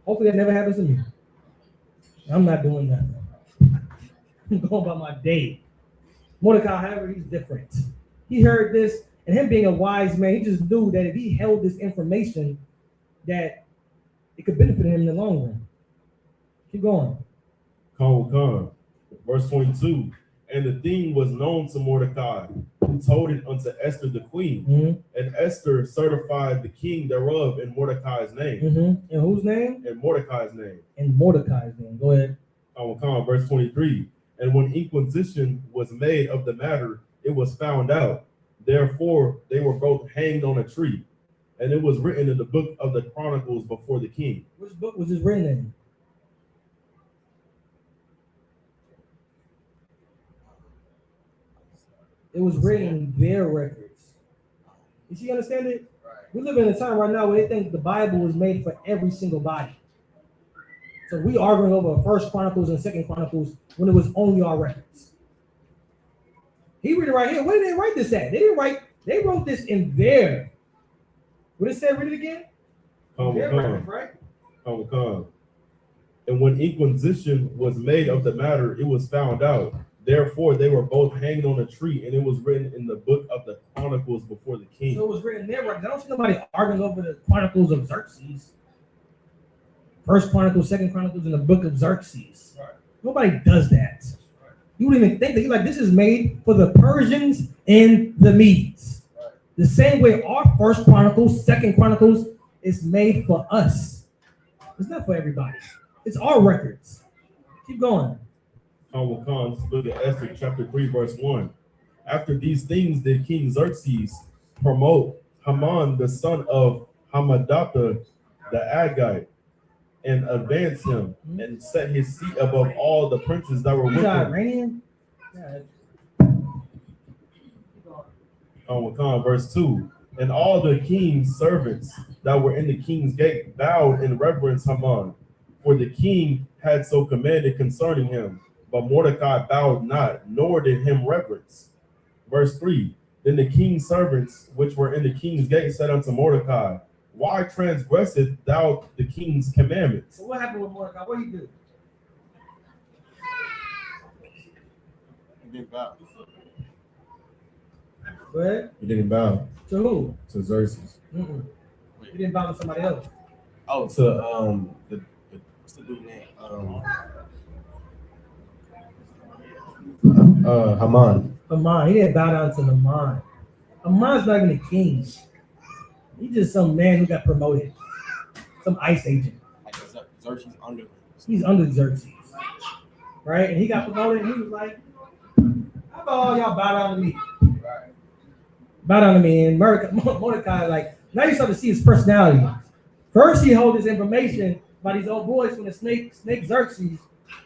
Hopefully that never happens to me. I'm not doing that. I'm going about my day. Mordecai, however, he's different. He heard this, and him being a wise man, he just knew that if he held this information, that it could benefit him in the long run. Keep going. Verse 22. And the thing was known to Mordecai, who told it unto Esther the queen. And Esther certified the king thereof in Mordecai's name. In whose name? In Mordecai's name. In Mordecai's name. Go ahead. Verse 23. And when inquisition was made of the matter, it was found out. Therefore, they were both hanged on a tree. And it was written in the book of the Chronicles before the king. Which book was this written in? It was written in their records. You see, understand it? We live in a time right now where they think the Bible was made for every single body. So we arguing over First Chronicles and Second Chronicles when it was only our records. He read it right here. Where did they write this at? They wrote this in their. What did it say? Read it again. Right? And when inquisition was made of the matter, it was found out. Therefore, they were both hanged on a tree, and it was written in the book of the Chronicles before the king. So it was written there. Right? I don't see nobody arguing over the Chronicles of Xerxes. First Chronicles, Second Chronicles, and the book of Xerxes. Right. Nobody does that. Right. You wouldn't even think that. You're like, this is made for the Persians and the Medes. Right. The same way our First Chronicles, Second Chronicles is made for us. It's not for everybody. It's our records. Keep going. Look at Esther chapter 3, verse 1. After these things did King Xerxes promote Haman, the son of Hammedatha the Agagite, and advance him and set his seat above all the princes that were with him. Iranian? Verse 2. And all the king's servants that were in the king's gate bowed in reverence Haman, for the king had so commanded concerning him. But Mordecai bowed not, nor did him reverence. Verse 3. Then the king's servants which were in the king's gate said unto Mordecai, why transgresseth thou the king's commandments? So what happened with Mordecai? What did he do? He didn't bow. Go ahead. He didn't bow. To who? To Xerxes. Mm-mm. He didn't bow to somebody else. Oh, to what's the dude's name? Haman. Haman. He didn't bow down to Haman. Haman's not even a king. He's just some man who got promoted. Some ICE agent. Like Xerxes under. He's under Xerxes. Right? And he got promoted and he was like, how about all y'all bow down to me? Right. Bow down to me. And Mordecai, like, now you start to see his personality. First he holds his information by these old boys from the snake Xerxes.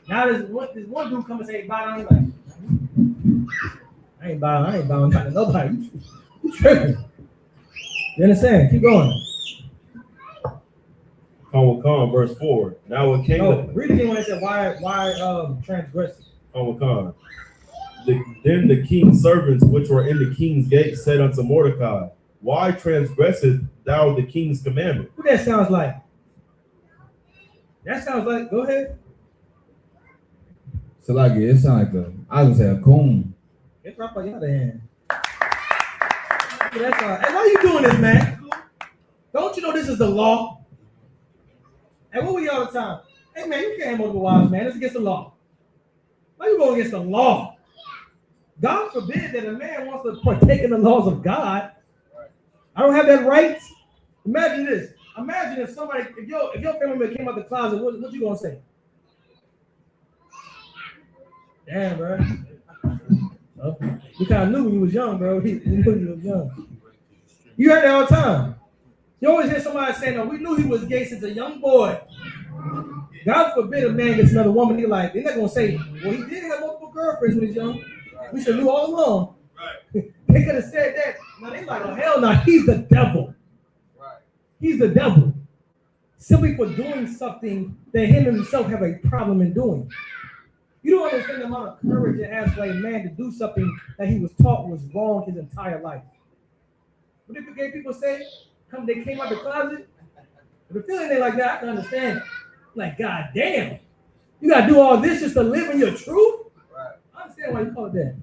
Now there's one dude come and say, bow down. He's like, I ain't bowing down to nobody. You tripping. You understand? Keep going. Verse 4. Now it came. Read again when I said why transgressing. Then the king's servants which were in the king's gate said unto Mordecai, why transgresseth thou the king's commandment? What that sounds like? That sounds like, go ahead. So like it sounds like I was gonna say a coon. It's right by your other hand. Hey, why are you doing this, man? Don't you know this is the law? Hey, what we all the time? Hey, man, you can't multiple wives, man. It's against the law. Why you going against the law? God forbid that a man wants to partake in the laws of God. I don't have that right. Imagine this. Imagine if your family member came out the closet, what you gonna say? Damn, bro. Oh, you kind of knew when you was young, bro. You knew you was young. You heard that all the time. You always hear somebody saying, "No, we knew he was gay since a young boy." God forbid a man gets another woman. They're not gonna say, "Well, he did have multiple girlfriends when he was young." We should knew all along. Right. They could have said that. Now they like, "Oh hell no, he's the devil." Right. He's the devil. Simply for doing something that him himself have a problem in doing. You don't understand the amount of courage it has for a man to do something that he was taught was wrong his entire life. What did the gay people say? They came out the closet. But the feeling they like that, I can understand. Like, God damn, you gotta do all this just to live in your truth? Right. I understand why you call it that.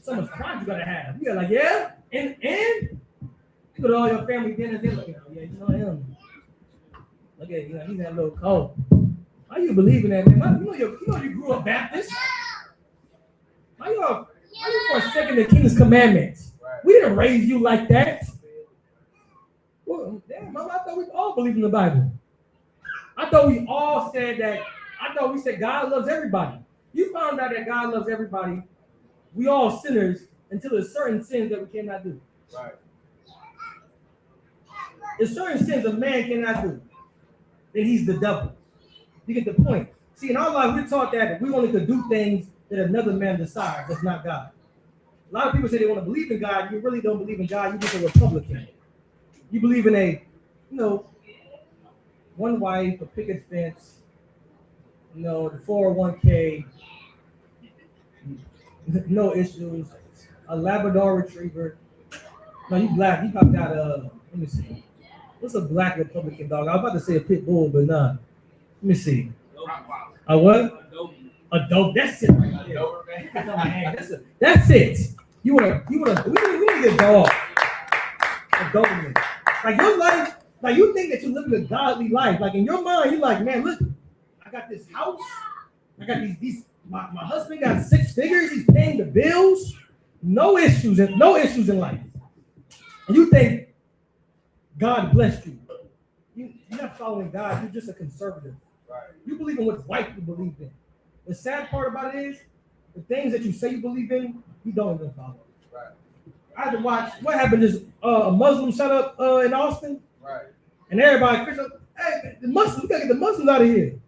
So much pride you gotta have. You gotta like, yeah, and you go to all your family dinners, they're like, oh, yeah, you know him. Look at he's that little coat. How you believe in that, man? You grew up Baptist. How you forsaking the King's commandments? Right. We didn't raise you like that. Well, damn, I thought we all believed in the Bible. I thought we all said that. I thought we said God loves everybody. You found out that God loves everybody. We all sinners until there's certain sins that we cannot do. Right. There's certain sins a man cannot do. Then he's the devil. You get the point. See, in our life, we're taught that we only could do things that another man decides. That's not God. A lot of people say they want to believe in God. You really don't believe in God. You're just a Republican. You believe in a, one wife, a picket fence, the 401k, no issues, a Labrador Retriever. No, you black. You probably got let me see. What's a black Republican dog? I was about to say a pit bull, but nah. Let me see. A what? A dope. That's it. Right there. That's it. We need a dog. A Doberman. Like your life, like you think that you're living a godly life. Like in your mind, you're like, man, look, I got this house. I got these. My husband got 6 figures. He's paying the bills. No issues in life. And you think God blessed you. You're not following God. You're just a conservative. Right. You believe in what white people believe in. The sad part about it is, the things that you say you believe in, you don't even follow. Right. I had to watch what happened. Is a Muslim shut up in Austin. Right. And everybody, Christian, hey, the Muslims, we gotta get the Muslims out of here.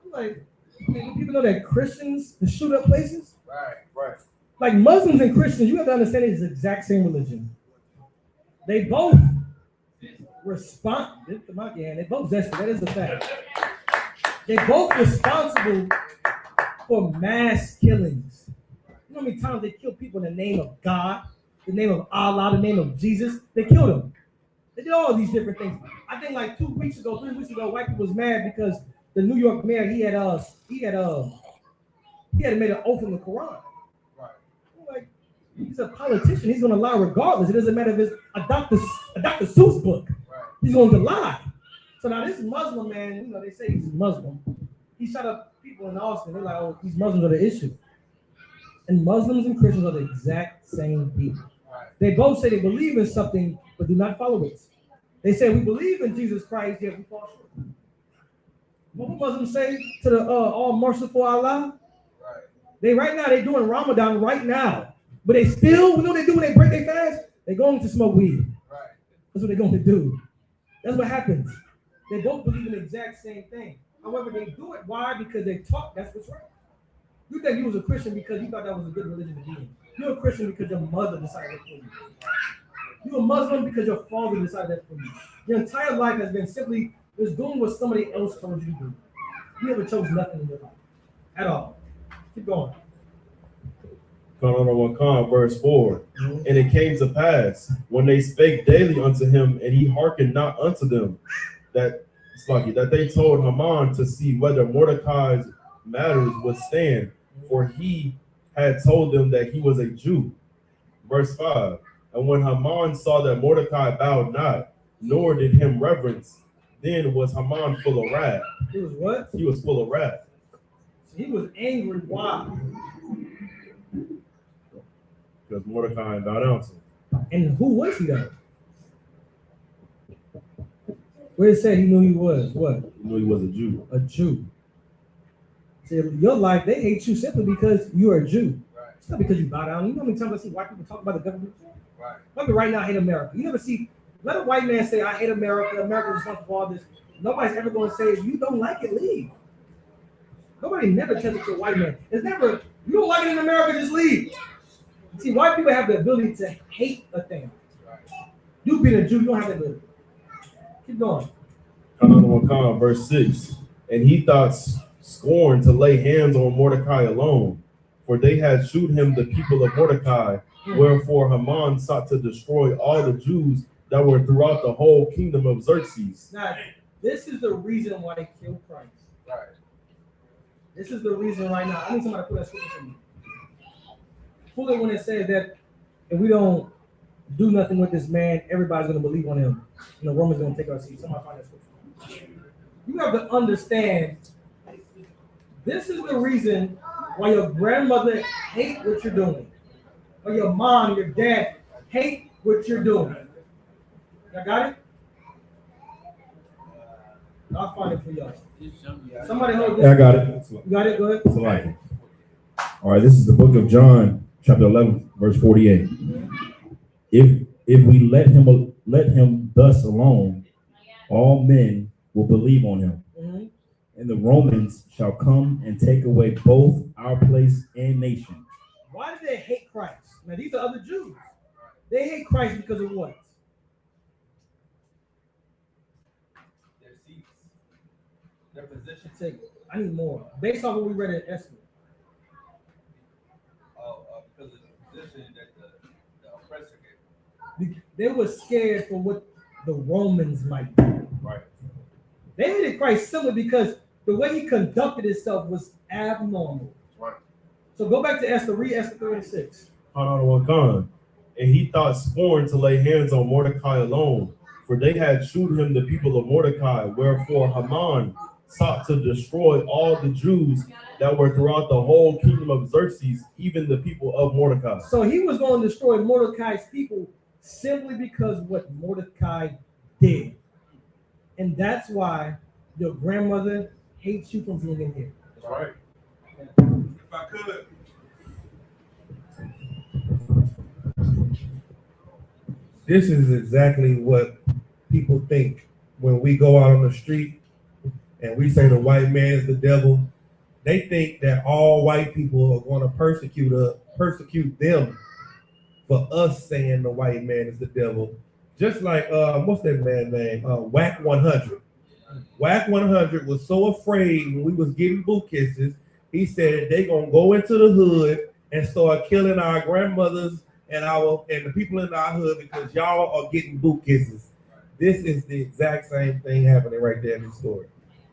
I'm like, man, people know that Christians shoot up places. Right. Like Muslims and Christians, you have to understand it's the exact same religion. They both respond. They both zesty. That is a fact. They both responsible for mass killings. You know how many times they kill people in the name of God, the name of Allah, the name of Jesus? They killed them. They did all these different things. I think like 3 weeks ago, white people was mad because the New York mayor he had made an oath in the Quran. Right. Like he's a politician. He's going to lie regardless. It doesn't matter if it's a Dr. Seuss book. Right. He's going to lie. So now this Muslim man, they say he's Muslim. He shot up people in Austin. They're like, oh, these Muslims are the issue. And Muslims and Christians are the exact same people. Right. They both say they believe in something, but do not follow it. They say we believe in Jesus Christ, yet we fall short. What do Muslims say to the all merciful Allah? Right. They're doing Ramadan right now. But they still, they do when they break their fast? They're going to smoke weed. Right. That's what they're going to do. That's what happens. They both believe in the exact same thing. However, they do it. Why? Because they taught that's what's right. You think you was a Christian because you thought that was a good religion to be in. You're a Christian because your mother decided that for you. You're a Muslim because your father decided that for you. Your entire life has been simply just doing what somebody else told you to do. You never chose nothing in your life. At all. Keep going. Verse 4. Mm-hmm. And it came to pass, when they spake daily unto him, and he hearkened not unto them, that they told Haman to see whether Mordecai's matters would stand, for he had told them that he was a Jew. Verse 5. And when Haman saw that Mordecai bowed not, nor did him reverence, then was Haman full of wrath. He was what? He was full of wrath. So he was angry. Why? Because Mordecai bowed down to him. And who was he though? Where it said he knew he was what? He knew he was a Jew. A Jew. See, your life, they hate you simply because you are a Jew. Right. It's not because you bow down. You know how many times I see white people talk about the government? Right. Maybe right now I hate America. You never see, let a white man say, I hate America. America is responsible for all this. Nobody's ever going to say, if you don't like it, leave. Nobody never tells it to a white man. It's never, you don't like it in America, just leave. See, white people have the ability to hate a thing. Right. You being a Jew, you don't have that ability. Keep going. Verse 6. And he thought scorn to lay hands on Mordecai alone, for they had shewed him the people of Mordecai. Wherefore Haman sought to destroy all the Jews that were throughout the whole kingdom of Xerxes. Now, this is the reason why they killed Christ. Right. This is the reason right now. I need somebody to put that scripture for me. Pull it when it says that if we don't do nothing with this man, everybody's going to believe on him. And the Romans going to take our seat. Somebody find that scripture. You have to understand, this is the reason why your grandmother hate what you're doing. Or your mom, your dad hate what you're doing. Y'all got it? I'll find it for y'all. Somebody hold this. Yeah, I got it. You got it? Go ahead. Somebody. All right, this is the book of John, chapter 11, verse 48. If we let him thus alone, all men will believe on him. Mm-hmm. And the Romans shall come and take away both our place and nation. Why did they hate Christ? man. These are other Jews. They hate Christ because of what? Their seats, their position. I need more. Based on what we read in Esther. Because of the position that the oppressor gave. They were scared for what the Romans might do. Right. They hated Christ simply because the way he conducted himself was abnormal. Right. So go back to Esther, read Esther 36. Hold on one con. And he thought scorn to lay hands on Mordecai alone, for they had shewed him the people of Mordecai. Wherefore Haman sought to destroy all the Jews that were throughout the whole kingdom of Xerxes, even the people of Mordecai. So he was going to destroy Mordecai's people simply because what Mordecai did. And that's why your grandmother hates you from being in here. That's right. If I could. This is exactly what people think when we go out on the street and we say the white man is the devil. They think that all white people are going to persecute them for us saying the white man is the devil. Just like what's that man's name? Whack 100. Whack 100 was so afraid when we was getting boot kisses. He said they gonna go into the hood and start killing our grandmothers and the people in our hood because y'all are getting boot kisses. This is the exact same thing happening right there in this story.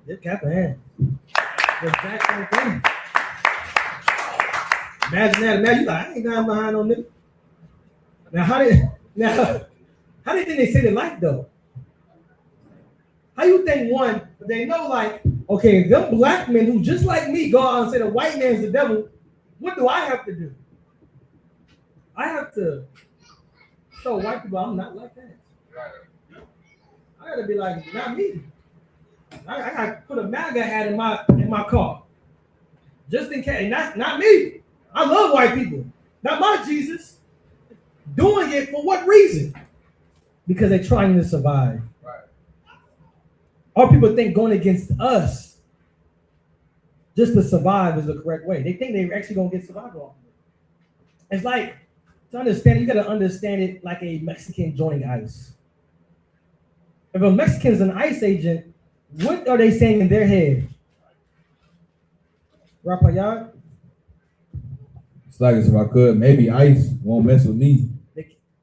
This happened. The exact same thing. Imagine that. Imagine you like, I ain't got behind on nigga. Now how did they say they like though? How you think one, they know like, okay, them black men who just like me go out and say the white man's the devil, what do I have to do? I have to show white people I'm not like that. I gotta be like, not me. I gotta put a MAGA hat in my car. Just in case, not me. I love white people. Not my Jesus. Doing it for what reason? Because they're trying to survive. Right. All people think going against us just to survive is the correct way. They think they're actually gonna get survival off of it. It's like, to understand, you gotta understand it like a Mexican joining ICE. If a Mexican's an ICE agent, what are they saying in their head? Rapayard? It's like if I could, maybe ICE won't mess with me.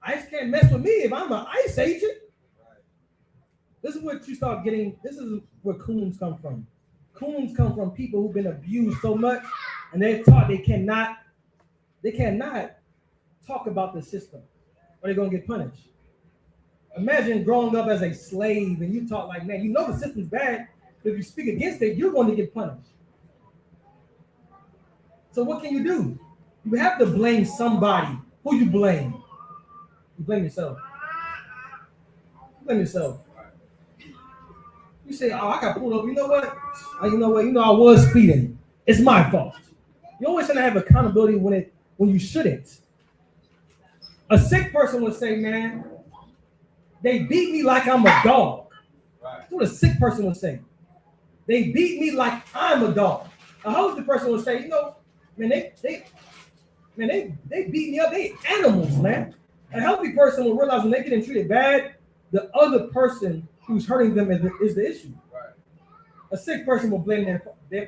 ICE can't mess with me if I'm an ICE agent. This is what you start getting. This is where coons come from. Coons come from people who've been abused so much, and they're taught they cannot talk about the system, or they're gonna get punished. Imagine growing up as a slave and you talk like, man, you know the system's bad, but if you speak against it, you're going to get punished. So what can you do? You have to blame somebody. Who you blame? You blame yourself. You blame yourself. You say, oh, I got pulled over. You know what? I was speeding. It's my fault. You always want to have accountability when you shouldn't. A sick person would say, man, they beat me like I'm a dog. Right. That's what a sick person would say. They beat me like I'm a dog. A healthy person would say, man, they beat me up. They animals, man. A healthy person will realize when they're getting treated bad, the other person who's hurting them is the issue. Right. A sick person will blame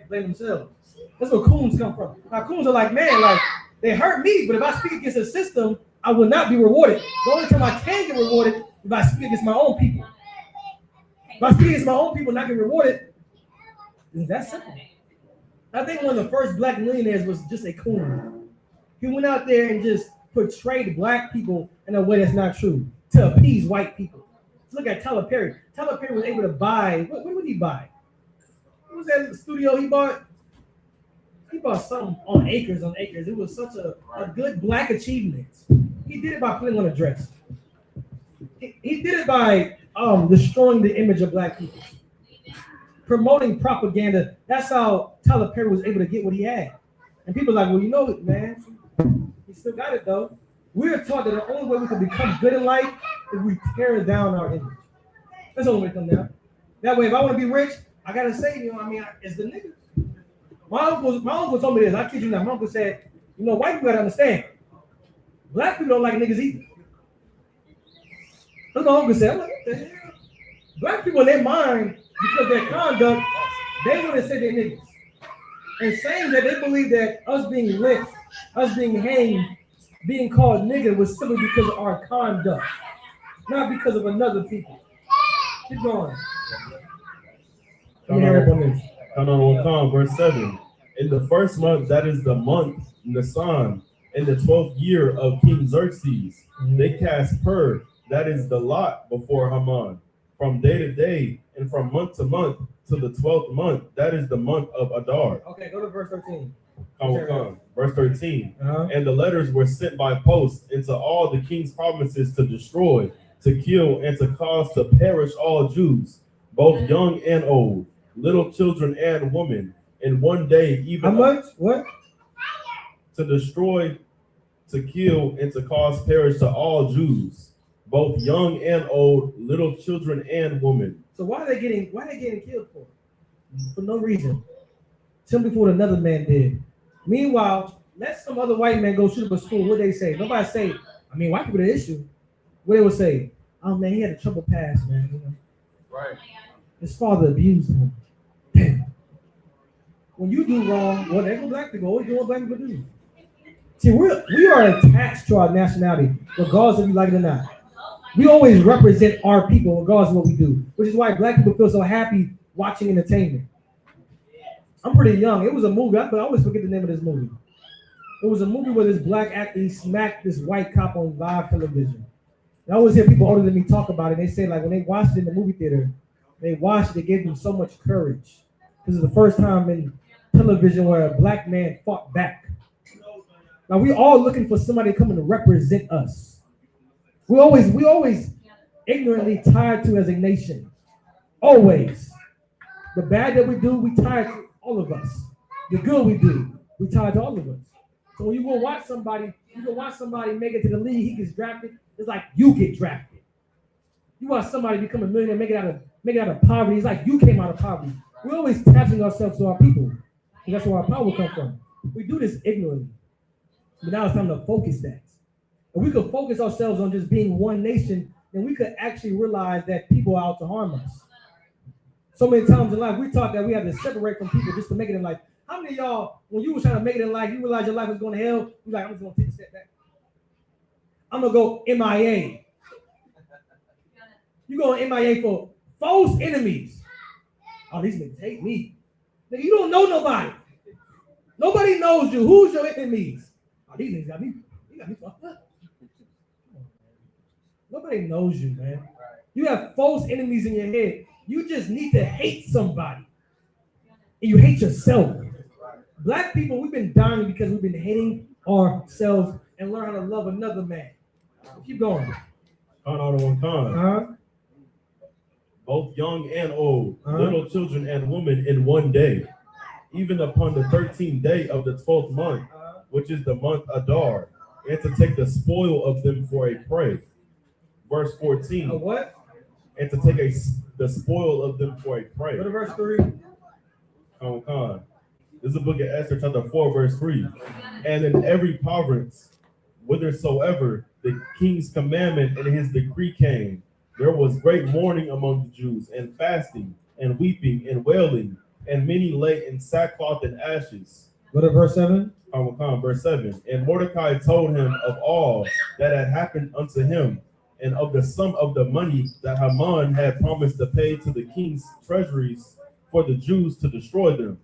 themselves. That's where coons come from. Now coons are like, man, like they hurt me, but if I speak against the system, I will not be rewarded. The only time I can get rewarded if I speak against my own people. If I speak against my own people and not get rewarded, it's that simple. I think one of the first black millionaires was just a coon. He went out there and just portrayed black people in a way that's not true to appease white people. Let's look at Tyler Perry. Tyler Perry was able to buy, what did he buy? What was that studio he bought? He bought something on acres. It was such a good black achievement. He did it by putting on a dress. He did it by destroying the image of black people, promoting propaganda. That's how Tyler Perry was able to get what he had. And people are like, well, you know it, man. He still got it, though. We're taught that the only way we can become good in life is we tear down our image. That's the only way to come down. That way, if I want to be rich, I got to say, it's the niggas. My uncle told me this. I kid you not. My uncle said, white people got to understand. Black people don't like niggas either. That's what my uncle said. I'm like, what the hell? Black people in their mind, because their conduct, they want to say they're niggas. And saying that they believe that us being lynched, us being hanged, being called nigga was simply because of our conduct, not because of another people. Keep going. Let me hear up on this. Yahanna, verse 7. In the first month, that is the month Nisan, in the 12th year of King Xerxes, they cast pur, that is the lot, before Haman, from day to day and from month to month to the 12th month, that is the month of Adar. Okay, go to verse 13. Verse 13. Uh-huh. And the letters were sent by post into all the king's provinces to destroy, to kill, and to cause to perish all Jews, both young and old, little children and women, in one day, even how much? What? to destroy, to kill, and to cause perish to all Jews, both young and old, little children and women. So why are they getting killed for? For no reason. Simply for what another man did. Meanwhile, let some other white man go shoot up a school. What they say? Nobody say, I mean, white people the issue. What they would say, oh man, he had a trouble past, man. You know? Right. His father abused him. Damn. When you do wrong, well, they go black people. Always do what black people do. See, we are attached to our nationality, regardless if you like it or not. We always represent our people, regardless of what we do, which is why black people feel so happy watching entertainment. I'm pretty young. It was a movie. I always forget the name of this movie. It was a movie where this black actor, he smacked this white cop on live television. And I always hear people older than me talk about it. They say, like, when they watched it in the movie theater, they watched it, it gave them so much courage. Because it's the first time in television where a black man fought back. Now, we all looking for somebody coming to represent us. We always ignorantly tied to as a nation. Always. The bad that we do, we tied to all of us. The good we do, we tied to all of us. So when you go watch somebody make it to the league, he gets drafted, it's like you get drafted. You watch somebody become a millionaire, make it out of poverty, it's like you came out of poverty. We're always attaching ourselves to our people. And that's where our power comes from. We do this ignorantly. But now it's time to focus that. If we could focus ourselves on just being one nation, then we could actually realize that people are out to harm us. So many times in life, we taught that we have to separate from people just to make it in life. How many of y'all, when you were trying to make it in life, you realized your life was going to hell, you're like, I'm just going to take a step back. I'm going to go MIA. You go MIA for false enemies. Oh, these niggas hate me. Nigga, you don't know nobody. Nobody knows you. Who's your enemies? Oh, these niggas got me fucked up. Nobody knows you, man. You have false enemies in your head. You just need to hate somebody. And you hate yourself. Black people, we've been dying because we've been hating ourselves and learn how to love another man. Keep going. Both young and old, little children and women in one day, even upon the 13th day of the 12th month, which is the month Adar, and to take the spoil of them for a prey. Verse 14. A what? And to take the spoil of them for a prey. Go to verse 3. This is the book of Esther, chapter 4, verse 3. And in every province, whithersoever the king's commandment and his decree came, there was great mourning among the Jews, and fasting, and weeping, and wailing, and many lay in sackcloth and ashes. Go to verse 7. Verse 7. And Mordecai told him of all that had happened unto him, and of the sum of the money that Haman had promised to pay to the king's treasuries for the Jews to destroy them.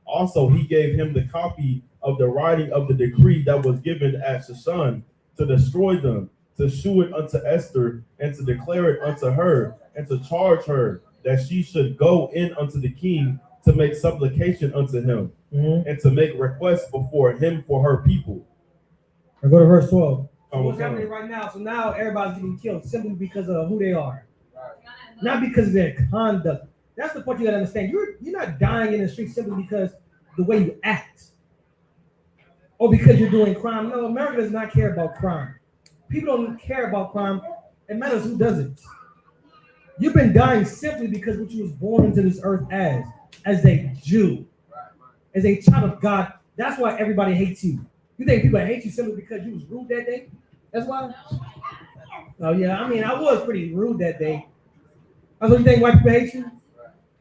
Also, he gave him the copy of the writing of the decree that was given at Shushan to destroy them, to shew it unto Esther, and to declare it unto her, and to charge her that she should go in unto the king to make supplication unto him, and to make requests before him for her people. I go to verse 12. So what's happening right now? So now everybody's getting killed simply because of who they are, not because of their conduct. That's the part you gotta understand. You're not dying in the street simply because the way you act, or because you're doing crime. No, America does not care about crime. People don't care about crime. It matters who does it. You've been dying simply because what you was born into this earth as a Jew, as a child of God. That's why everybody hates you. You think people hate you simply because you was rude that day? That's why. Oh yeah, I mean, I was pretty rude that day. That's what you think white people hate you?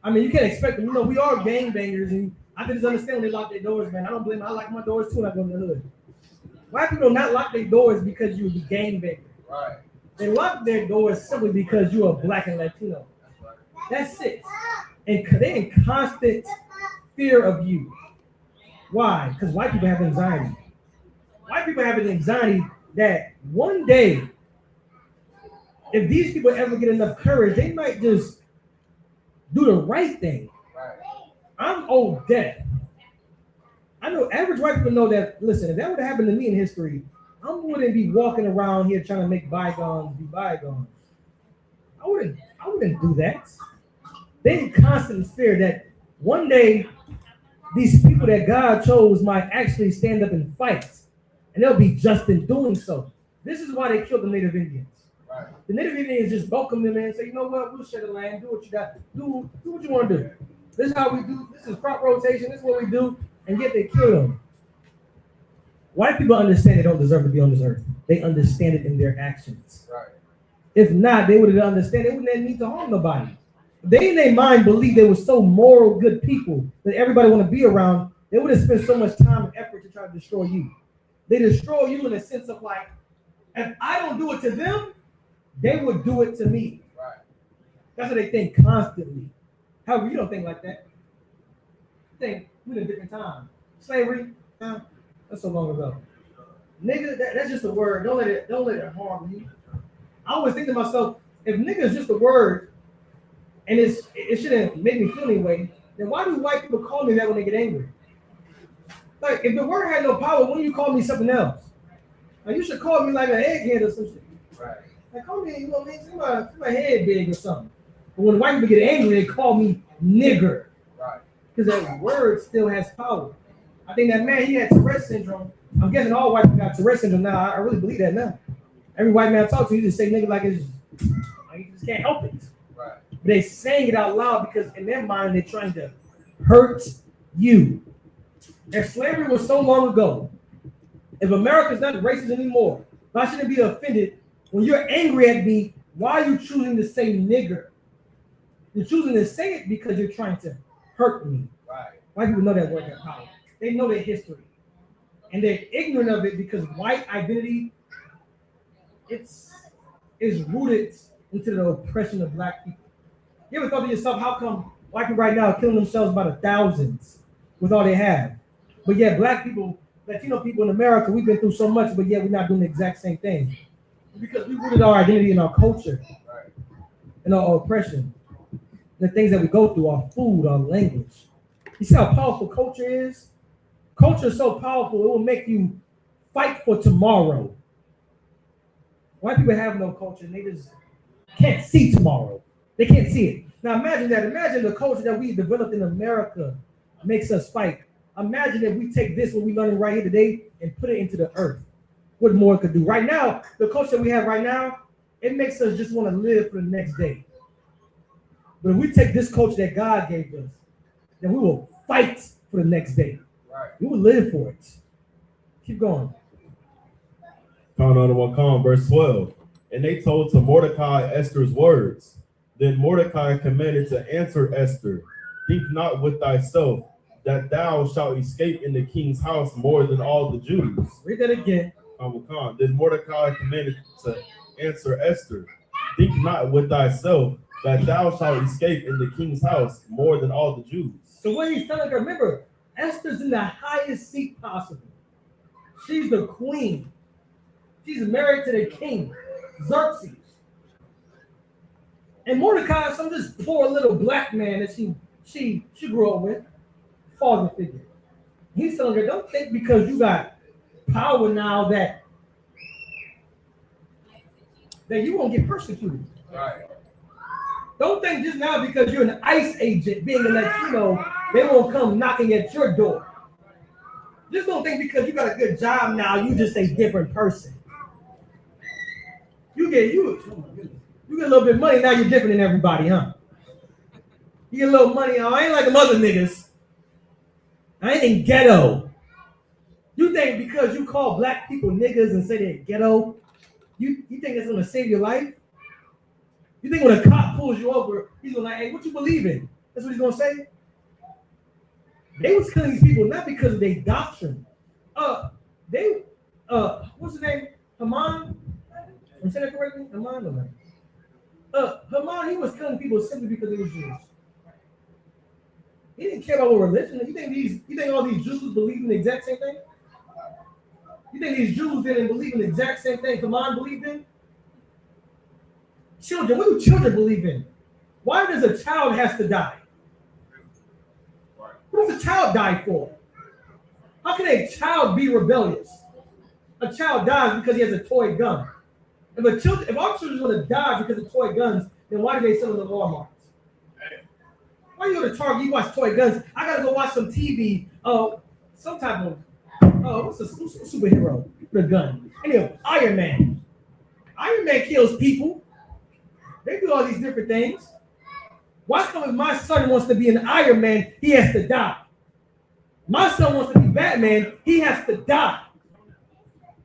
I mean, you can't expect them. You know, we are gangbangers, and I can just understand when they lock their doors, man. I don't blame them. I lock my doors too when I go in the hood. White people do not lock their doors because you're a gangbanger. Right. They lock their doors simply because you're a black and Latino. That's it. And they're in constant fear of you. Why? Because white people have anxiety. White people have an anxiety that one day, if these people ever get enough courage, they might just do the right thing. Right. I'm old deaf. I know average white people know that, listen, if that would have happened to me in history, I wouldn't be walking around here trying to make bygones be bygones. I wouldn't do that. They in constant fear that one day these people that God chose might actually stand up and fight. And they'll be just in doing so. This is why they killed the Native Indians. Right. The Native Indians just welcome them in and say, you know what, we'll share the land, do what you got, do what you want to do. This is how we do, this is crop rotation, this is what we do, and yet they kill them. White people understand they don't deserve to be on this earth. They understand it in their actions. Right. If not, they would understand they wouldn't need to harm nobody. They in their mind believe they were so moral, good people that everybody want to be around. They would have spent so much time and effort to try to destroy you. They destroy you in a sense of like, if I don't do it to them, they would do it to me. Right. That's what they think constantly. However, you don't think like that. You think we're in a different time. Slavery, that's so long ago. Nigga, that's just a word. Don't let it harm you. I always think to myself, if nigga is just a word, and it shouldn't make me feel any way, then why do white people call me that when they get angry? Like, if the word had no power, wouldn't you call me something else? Like, you should call me like an egghead or some shit. Right. Like, call me, you know what I mean? See my head big or something. But when white people get angry, they call me nigger. Right. Because that word still has power. I think that man, he had Tourette syndrome. I'm guessing all white people got Tourette syndrome now. I really believe that now. Every white man I talk to, you just say nigga like it's, like you just can't help it. Right. But they saying it out loud because in their mind, they're trying to hurt you. If slavery was so long ago, if America's not racist anymore, I shouldn't be offended when you're angry at me. Why are you choosing to say nigger? You're choosing to say it because you're trying to hurt me. Right. White people know that word has power. They know their history. And they're ignorant of it because white identity, is rooted into the oppression of black people. You ever thought to yourself, how come white people right now are killing themselves by the thousands with all they have? But yet black people, Latino people in America, we've been through so much, but yet we're not doing the exact same thing. Because we rooted our identity in our culture, Right. in our oppression, the things that we go through, our food, our language. You see how powerful culture is? Culture is so powerful, it will make you fight for tomorrow. White people have no culture, and they just can't see tomorrow. They can't see it. Now imagine that. Imagine the culture that we developed in America makes us fight. Imagine if we take this, what we're learning right here today, and put it into the earth. What more it could do. Right now, the culture we have right now, it makes us just want to live for the next day. But if we take this culture that God gave us, then we will fight for the next day. Right. We will live for it. Keep going. Count on 1 verse 12. And they told to Mordecai Esther's words. Then Mordecai commanded to answer Esther, think not with thyself that thou shalt escape in the king's house more than all the Jews. Read that again. Then Mordecai commanded to answer Esther, think not with thyself that thou shalt escape in the king's house more than all the Jews. So what he's telling her, remember, Esther's in the highest seat possible. She's the queen. She's married to the king, Xerxes. And Mordecai is some this poor little black man that she grew up with, father figure. He's telling her, don't think because you got power now that you won't get persecuted. Right. Don't think just now because you're an ICE agent, being a Latino, they won't come knocking at your door. Just don't think because you got a good job now, you just a different person. You get a little bit of money, now you're different than everybody, huh? You get a little money, I ain't like them other niggas. I ain't in ghetto. You think because you call black people niggas and say they're ghetto, You think that's gonna save your life? You think when a cop pulls you over, he's gonna like, hey, what you believe in? That's what he's gonna say. They was killing these people not because of their doctrine. What's the name? Haman? I'm saying that correctly? Haman or not? Haman, he was killing people simply because they were Jews. He didn't care about what religion. You think all these Jews believe in the exact same thing? You think these Jews didn't believe in the exact same thing Haman believed in? Children, what do children believe in? Why does a child have to die? What does a child die for? How can a child be rebellious? A child dies because he has a toy gun. If our children want to die because of toy guns, then why do they sell them to Walmart? Why you go to Target, you watch toy guns? I gotta go watch some TV. Some type of what's a superhero with a gun? Anyway, Iron Man. Iron Man kills people. They do all these different things. Why come if my son wants to be an Iron Man, he has to die? My son wants to be Batman, he has to die.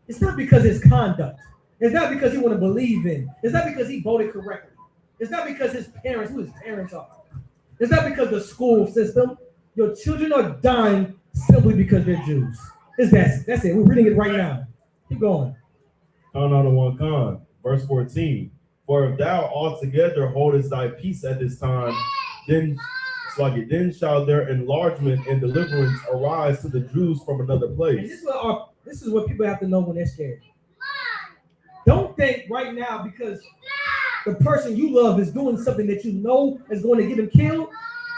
It's not because his conduct. It's not because he want to believe in. It's not because he voted correctly. It's not because his parents, who his parents are. It's not because the school system. Your children are dying simply because they're Jews. That's it. We're reading it right now. Keep going. Verse 14. For if thou altogether holdest thy peace at this time, then shall their enlargement and deliverance arise to the Jews from another place. And this is what people have to know when they're scared. Don't think right now because the person you love is doing something that you know is going to get them killed.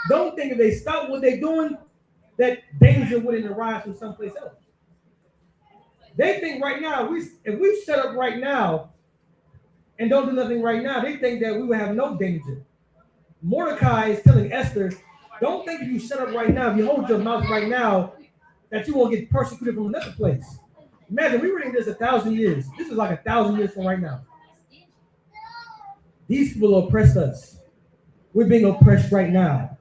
Don't think if they stop what they're doing, that danger wouldn't arise from someplace else. They think right now, if we shut up right now and don't do nothing right now, they think that we will have no danger. Mordecai is telling Esther, don't think if you shut up right now, if you hold your mouth right now, that you won't get persecuted from another place. Imagine, we're reading this 1,000 years. This is like 1,000 years from right now. These people oppressed us. We're being oppressed right now.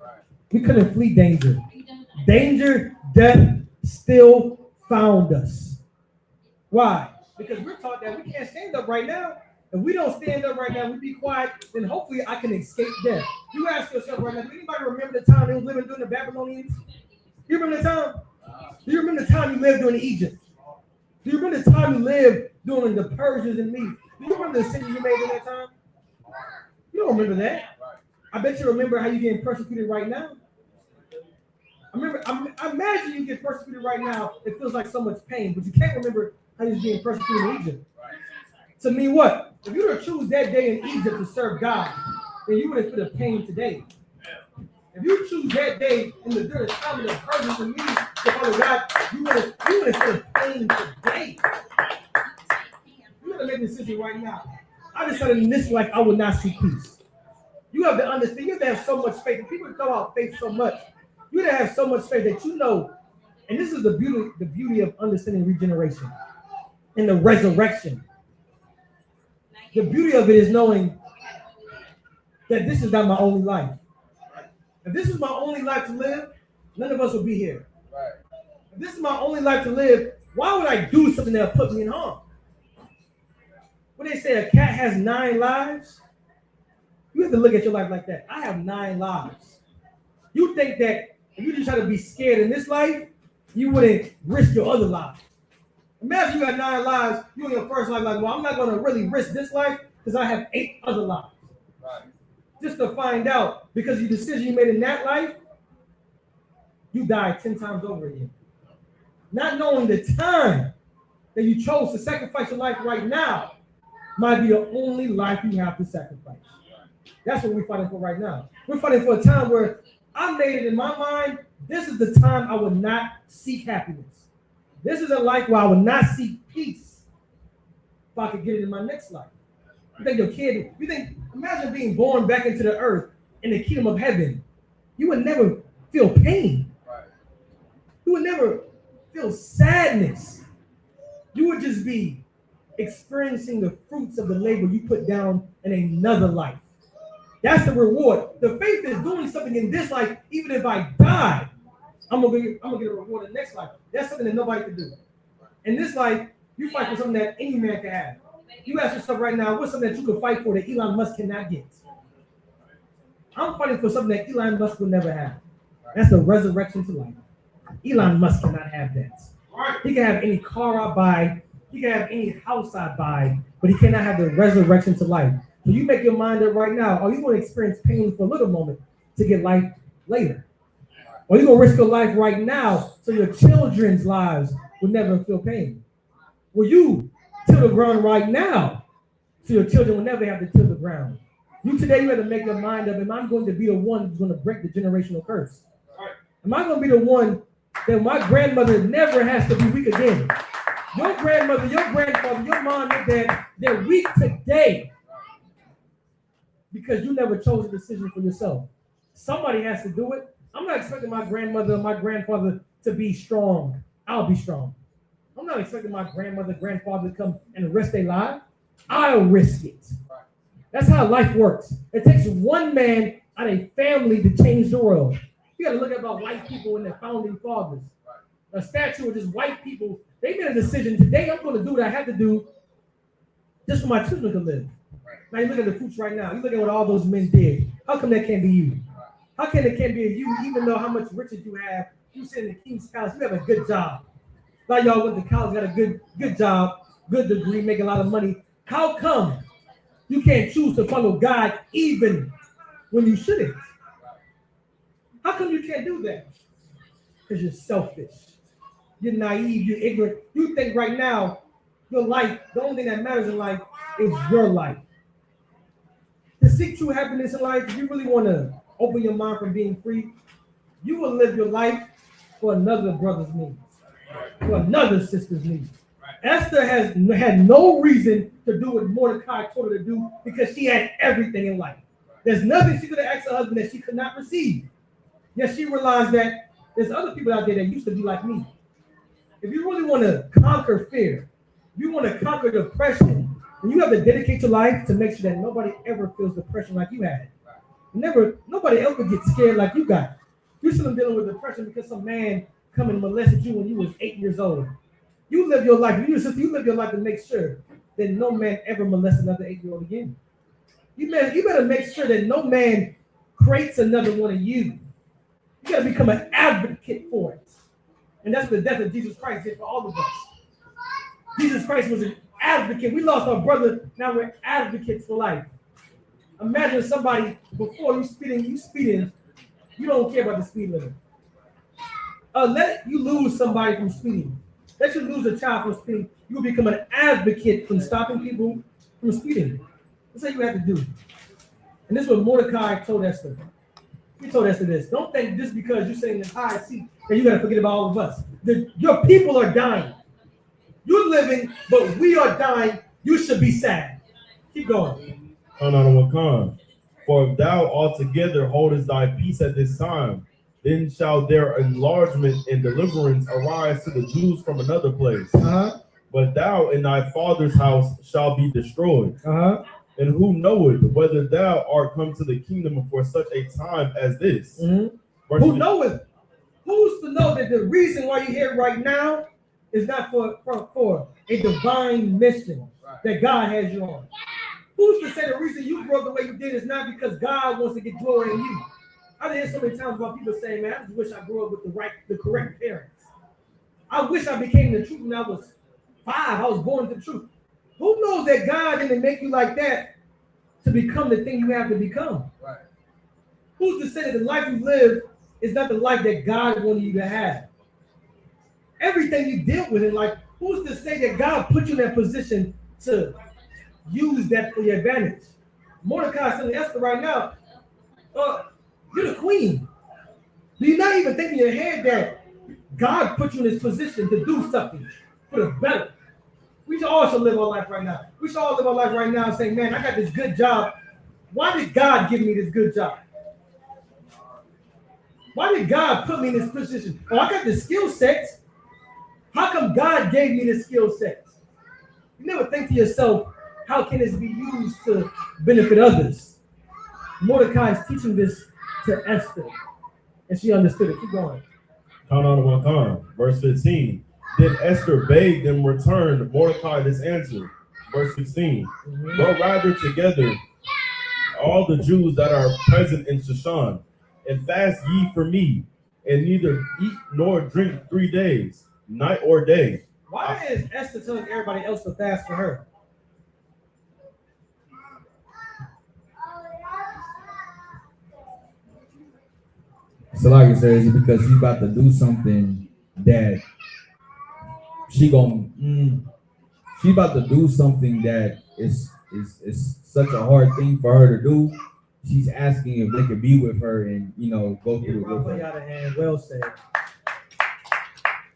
We couldn't flee danger. Danger, death still found us. Why? Because we're taught that we can't stand up right now. If we don't stand up right now, we be quiet, then hopefully I can escape death. You ask yourself right now, do anybody remember the time they were living during the Babylonians? Do you remember the time? Do you remember the time you lived during Egypt? Do you remember the time you lived during the Persians and Medes? Do you remember the cities you made during that time? You don't remember that. I bet you remember how you're getting persecuted right now. I imagine you get persecuted right now. It feels like so much pain, but you can't remember how you're getting persecuted in Egypt. To me, what? If you were to choose that day in Egypt to serve God, then you would have feel the pain today. If you choose that day during the time of the Persians and Medes to follow God, you would have feel the pain today. You got to make a decision right now. I decided in this life I would not seek peace. You have to understand. You have to have so much faith. And people throw out faith so much. You have to have so much faith that you know. And this is the beauty of understanding regeneration and the resurrection. The beauty of it is knowing that this is not my only life. If this is my only life to live, none of us would be here. If this is my only life to live, why would I do something that will put me in harm? When they say a cat has 9 lives, you have to look at your life like that. I have 9 lives. You think that if you just try to be scared in this life, you wouldn't risk your other life. Imagine you got 9 lives, you in your first life, like, well, I'm not going to really risk this life because I have 8 other lives. Just to find out, because the decision you made in that life, you died 10 times over again. Not knowing the time that you chose to sacrifice your life right now might be the only life you have to sacrifice. That's what we're fighting for right now. We're fighting for a time where I made it in my mind, this is the time I would not seek happiness. This is a life where I would not seek peace if I could get it in my next life. You think imagine being born back into the earth in the kingdom of heaven. You would never feel pain. You would never feel sadness. You would just be experiencing the fruits of the labor you put down in another life. That's the reward. The faith is doing something in this life. Even if I die, I'm gonna get a reward in the next life. That's something that nobody can do. In this life, you fight for something that any man can have. You ask yourself right now, what's something that you can fight for that Elon Musk cannot get? I'm fighting for something that Elon Musk will never have. That's the resurrection to life. Elon Musk cannot have that. He can have any car I buy, he can have any house I buy, but he cannot have the resurrection to life. So you make your mind up right now, are you going to experience pain for a little moment to get life later? Or are you going to risk your life right now so your children's lives will never feel pain? Will you till the ground right now so your children will never have to till the ground? You today, you have to make your mind up, am I going to be the one who's going to break the generational curse? Am I going to be the one that my grandmother never has to be weak again? Your grandmother, your grandfather, your mom, your dad, they're weak today because you never chose a decision for yourself. Somebody has to do it. I'm not expecting my grandmother and my grandfather to be strong. I'll be strong. I'm not expecting my grandmother, grandfather to come and risk their life. I'll risk it. That's how life works. It takes one man out of a family to change the world. You got to look about white people and their founding fathers. A statue of just white people. They made a decision today. I'm going to do what I have to do just so my children can live. Now you look at the fruits right now. You look at what all those men did. How come that can't be you? How come it can't be you, even though how much riches you have? You sit in the king's palace. You have a good job. A lot of y'all went to college, got a good job, good degree, make a lot of money. How come you can't choose to follow God even when you shouldn't? How come you can't do that? Because you're selfish. You're naive. You're ignorant. You think right now, your life, the only thing that matters in life is your life. To seek true happiness in life, if you really want to open your mind from being free, you will live your life for another brother's needs, for another sister's needs. Esther had no reason to do what Mordecai told her to do because she had everything in life. There's nothing she could have asked her husband that she could not receive. Yet she realized that there's other people out there that used to be like me. If you really want to conquer fear, if you want to conquer depression, then you have to dedicate your life to make sure that nobody ever feels depression like you had. Nobody ever gets scared like you got. You're still dealing with depression because some man come and molested you when you was 8 years old. You live your life, you live your life to make sure that no man ever molests another 8-year-old again. You better make sure that no man creates another one of you. You got to become an advocate for it. And that's what the death of Jesus Christ did for all of us. Jesus Christ was an advocate. We lost our brother, now we're advocates for life. Imagine somebody, before you speeding, you don't care about the speed limit. Let you lose somebody from speeding. Let you lose a child from speeding. You will become an advocate from stopping people from speeding. That's what you have to do. And this is what Mordecai told Esther. He told Esther this. Don't think just because you're sitting in the high seat that you got to forget about all of us. Your people are dying. You're living, but we are dying. You should be sad. Keep going. For if thou altogether holdest thy peace at this time, then shall their enlargement and deliverance arise to the Jews from another place. But thou in thy father's house shall be destroyed. And who knoweth whether thou art come to the kingdom for such a time as this? Who knoweth? Who's to know that the reason why you're here right now is not for a divine mission that God has you on? Who's to say the reason you grew up the way you did is not because God wants to get glory in you? I hear so many times about people saying, man, I just wish I grew up with the correct parents. I wish I became the truth when I was 5. I was born to the truth. Who knows that God didn't make you like that to become the thing you have to become? Right. Who's to say that the life you live is not the life that God wanted you to have? Everything you deal with in life, who's to say that God put you in that position to use that for your advantage? Mordecai is telling Esther right now, you're the queen. Do you not even think in your head that God put you in this position to do something for the better? We should all live our life right now. We should all live our life right now saying, man, I got this good job. Why did God give me this good job? Why did God put me in this position? Oh, I got the skill sets. How come God gave me the skill sets? You never think to yourself, how can this be used to benefit others? Mordecai is teaching this to Esther, and she understood it. Keep going. Verse 15. Then Esther bade them return Mordecai this answer. Verse 16. Go rather together all the Jews that are present in Shushan, and fast ye for me, and neither eat nor drink 3 days, night or day. Why is Esther telling everybody else to fast for her? So like it says, because she's about to do something that she about to do something that is such a hard thing for her to do. She's asking if they could be with her and go through it with her. Well said.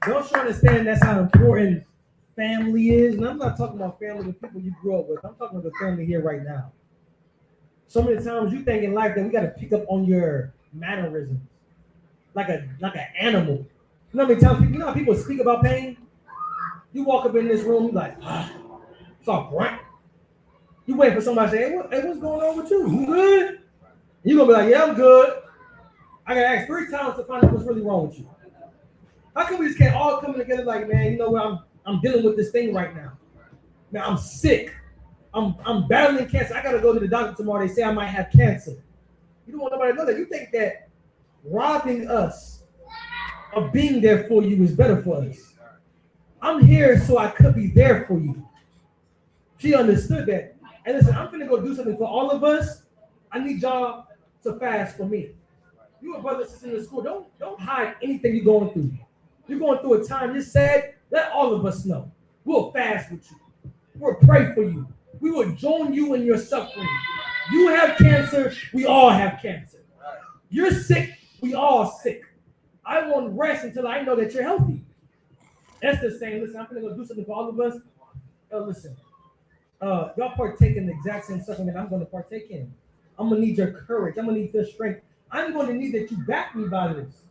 Don't you understand that's how important family is? And I'm not talking about family with people you grew up with. I'm talking about the family here right now. So many times you think in life that we got to pick up on your mannerisms, like an animal. You know how many times how people speak about pain? You walk up in this room, you like, it's all grunt. You wait for somebody to say, hey, what's going on with you? You good? You're gonna be like, yeah, I'm good. I gotta ask 3 times to find out what's really wrong with you. How come we just can't all come together like, man, you know what, I'm dealing with this thing right now. Man, I'm sick. I'm battling cancer. I gotta go to the doctor tomorrow. They say I might have cancer. You don't want nobody to know that. You think that robbing us of being there for you is better for us. I'm here so I could be there for you. She understood that. And listen, I'm gonna go do something for all of us. I need y'all to fast for me. You and brothers sisters in the school, don't hide anything you're going through. You're going through a time, you're sad, let all of us know. We'll fast with you. We'll pray for you. We will join you in your suffering. You have cancer, we all have cancer. You're sick, we all sick. I won't rest until I know that you're healthy. Esther's saying, listen, I'm gonna go do something for all of us. Listen, y'all partake in the exact same suffering that I'm gonna partake in. I'm gonna need your courage. I'm gonna need your strength. I'm gonna need that you back me by this.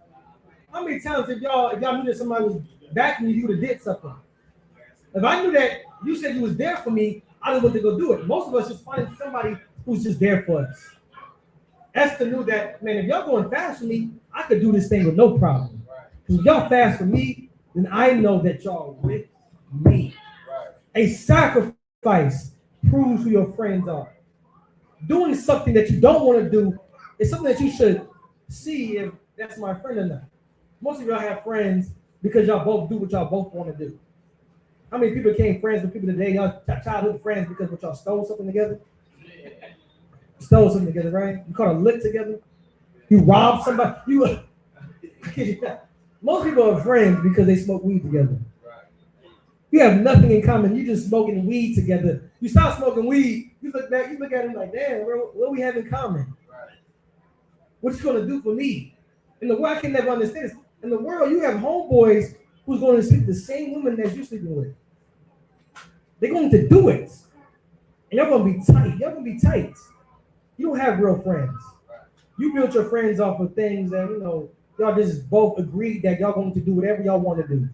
How many times if y'all knew that somebody was backing you, you would have did something? If I knew that you said you was there for me, I didn't want to go do it. Most of us just find somebody who's just there for us. Esther knew that, man, if y'all going fast for me, I could do this thing with no problem. Because if y'all fast for me, then I know that y'all with me. A sacrifice proves who your friends are. Doing something that you don't want to do is something that you should see if that's my friend or not. Most of y'all have friends because y'all both do what y'all both want to do. How many people became friends with people today? Y'all childhood friends because y'all stole something together? Stole something together, right? You caught a lick together? You robbed somebody? Most people are friends because they smoke weed together. You have nothing in common. You just smoking weed together. You stop smoking weed, you look back, you look at him like, damn, what we have in common? What you gonna do for me? In the world, I can never understand this. In the world, you have homeboys who's going to sleep the same woman that you're sleeping with. They're going to do it. And y'all gonna be tight. Y'all gonna be tight. You don't have real friends. You build your friends off of things that, y'all just both agreed that y'all going to do whatever y'all want to do.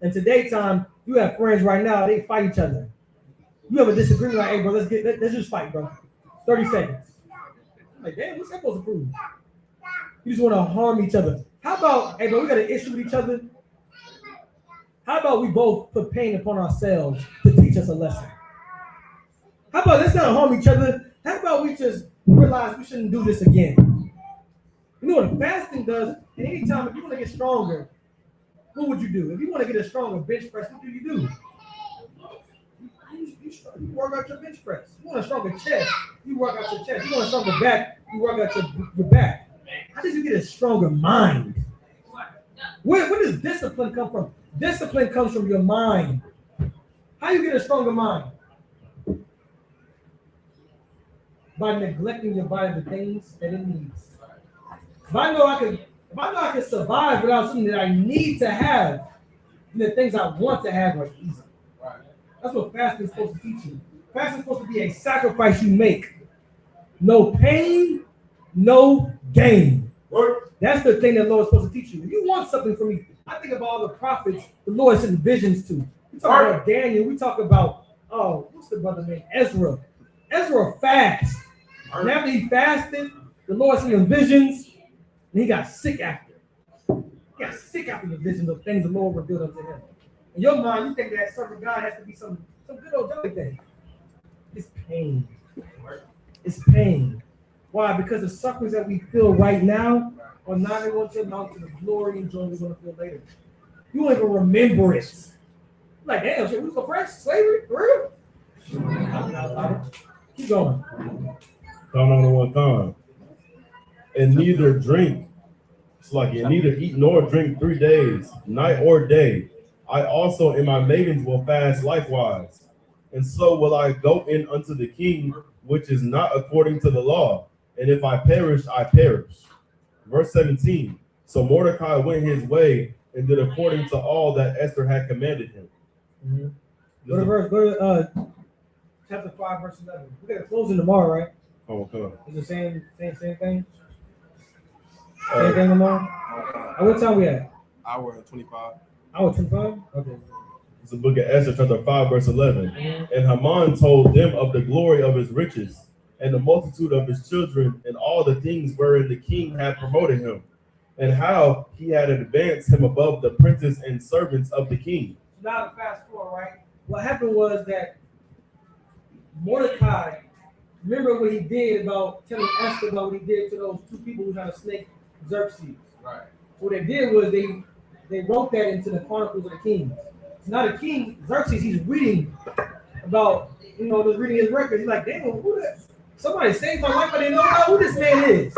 And today time, you have friends right now, they fight each other. You have a disagreement, like, hey, bro, let's just fight, bro. 30 seconds. I'm like, damn, what's that supposed to prove? You just want to harm each other. How about, hey, bro, we got an issue with each other. How about we both put pain upon ourselves to teach us a lesson? How about let's not harm each other? How about we just realize we shouldn't do this again? You know what fasting does? And anytime if you want to get stronger, what would you do? If you want to get a stronger bench press, what do? You work out your bench press. You want a stronger chest, you work out your chest. You want a stronger back, you work out your back. How did you get a stronger mind? Where does discipline come from? Discipline comes from your mind. How you get a stronger mind? By neglecting your body the things that it needs. If I know I can survive without something that I need to have, then the things I want to have are easy. That's what fasting is supposed to teach you. Fasting is supposed to be a sacrifice you make. No pain, no gain. That's the thing that the Lord is supposed to teach you. If you want something from me, I think about all the prophets the Lord sent visions to. We talk about Daniel. We talk about, what's the brother name? Ezra. Ezra fast. And after he fasted, the Lord sent him visions, and he got sick after. He got sick after the visions of things the Lord revealed unto him. And In your mind, you think that serving God has to be some good old jolly thing. It's pain. It's pain. Why? Because the sufferings that we feel right now are not going to amount to the glory and joy we're going to feel later. You won't even remember it. Like, damn, shit, we was oppressed? Slavery? For real? Keep going. Count on the one time. And neither drink, it's like you neither eat nor drink 3 days, night or day. I also in my maidens will fast likewise. And so will I go in unto the king, which is not according to the law. And if I perish, I perish. Verse 17. So Mordecai went his way and did according to all that Esther had commanded him. Mm-hmm. Go to chapter 5, verse 11. We're going to close in tomorrow, right? Oh, okay. It's the same thing? Same thing tomorrow? What time we at? Hour and 25. Hour 25? Okay. It's the book of Esther, chapter 5, verse 11. Mm-hmm. And Haman told them of the glory of his riches and the multitude of his children and all the things wherein the king had promoted him, and how he had advanced him above the princes and servants of the king. Now to fast forward, right? What happened was that Mordecai, remember what he did about telling Esther about what he did to those two people who tried to snake Xerxes. Right. What they did was they wrote that into the Chronicles of the Kings. So now the king, Xerxes, he's reading about, just reading his records. He's like, damn, who that? Somebody saved my life, but they don't know who this man is.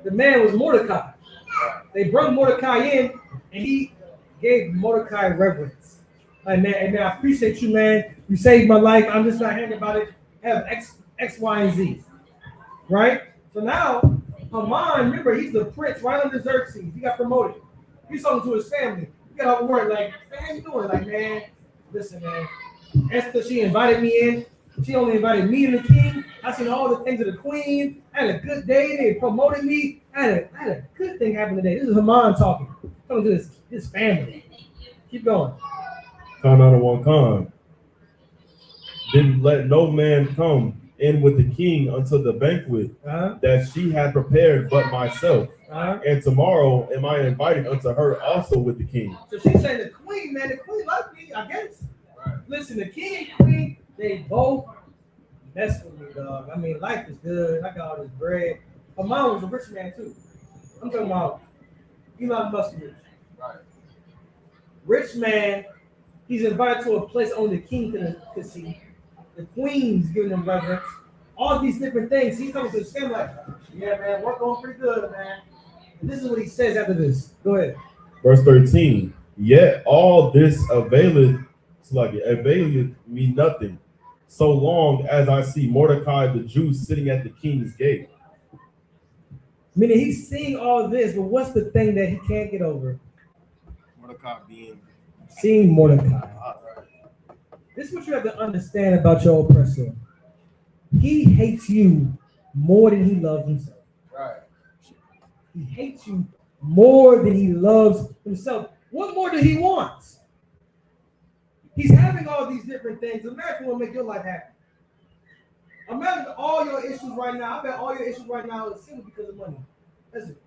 The man was Mordecai. They brought Mordecai in, and he gave Mordecai reverence. Like, man, I appreciate you, man. You saved my life. I'm just not happy about it. Have X, Y, and Z. Right? So now, Haman, remember, he's the prince right under Xerxes. He got promoted. He's talking to his family. He got all the word, like, man, how you doing? Like, man, listen, man. Esther, she invited me in. She only invited me and the king. I seen all the things of the queen. I had a good day. They promoted me. I had a good thing happen today. This is Haman talking to his family. Keep going. Count on the one con. Didn't let no man come in with the king until the banquet that she had prepared but myself. And tomorrow am I invited unto her also with the king. So she's saying the queen loved me, I guess. Right. Listen, the king and queen, they both mess with me, dog. I mean, life is good. I got all this bread. Her mom was a rich man too. I'm talking about Elon Musk rich. Right. Rich man, he's invited to a place only the king can see. The queen's giving him reverence. All these different things. He's coming to his family like, yeah, man, we're going pretty good, man. And this is what he says after this. Go ahead. Verse 13. Yet all this availeth me nothing, so long as I see Mordecai the Jew sitting at the king's gate. Meaning he's seeing all this, but what's the thing that he can't get over? Mordecai seeing Mordecai. This is what you have to understand about your oppressor. He hates you more than he loves himself. Right. He hates you more than he loves himself. What more do he want? He's having all these different things. Imagine what will make your life happy. Imagine all your issues right now. I bet all your issues right now is simply because of money. That's it.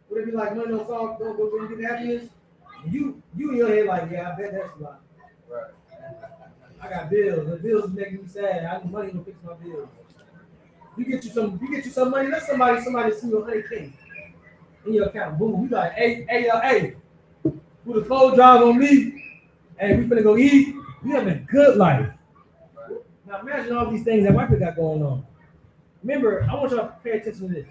Would it be like money don't solve, don't get happiness? You in your head like, yeah, I bet that's a lot. Right. I got bills. The bills is making me sad. I need money to fix my bills. You get you some money. Let somebody see your $100K in your account. Boom. You like, hey, put a cold job on me. Hey, we finna go eat. We having a good life. Right. Now imagine all these things that white people got going on. Remember, I want y'all to pay attention to this.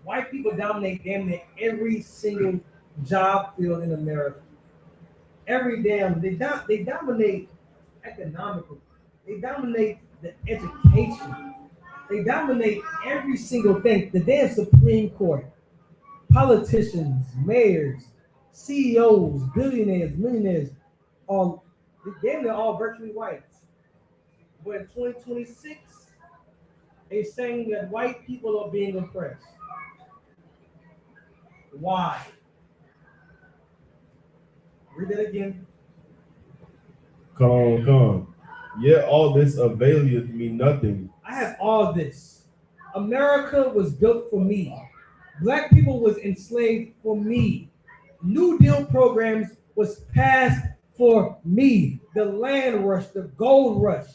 White people dominate damn near every single job field in America. They dominate economically. They dominate the education. They dominate every single thing. The damn Supreme Court, politicians, mayors, CEOs, billionaires, millionaires, they're all virtually white. But in 2026, they're saying that white people are being oppressed. Why? Read that again. Come. Yet all this availeth me nothing. I have all this. America was built for me. Black people was enslaved for me. New Deal programs was passed for me. The land rush, the gold rush,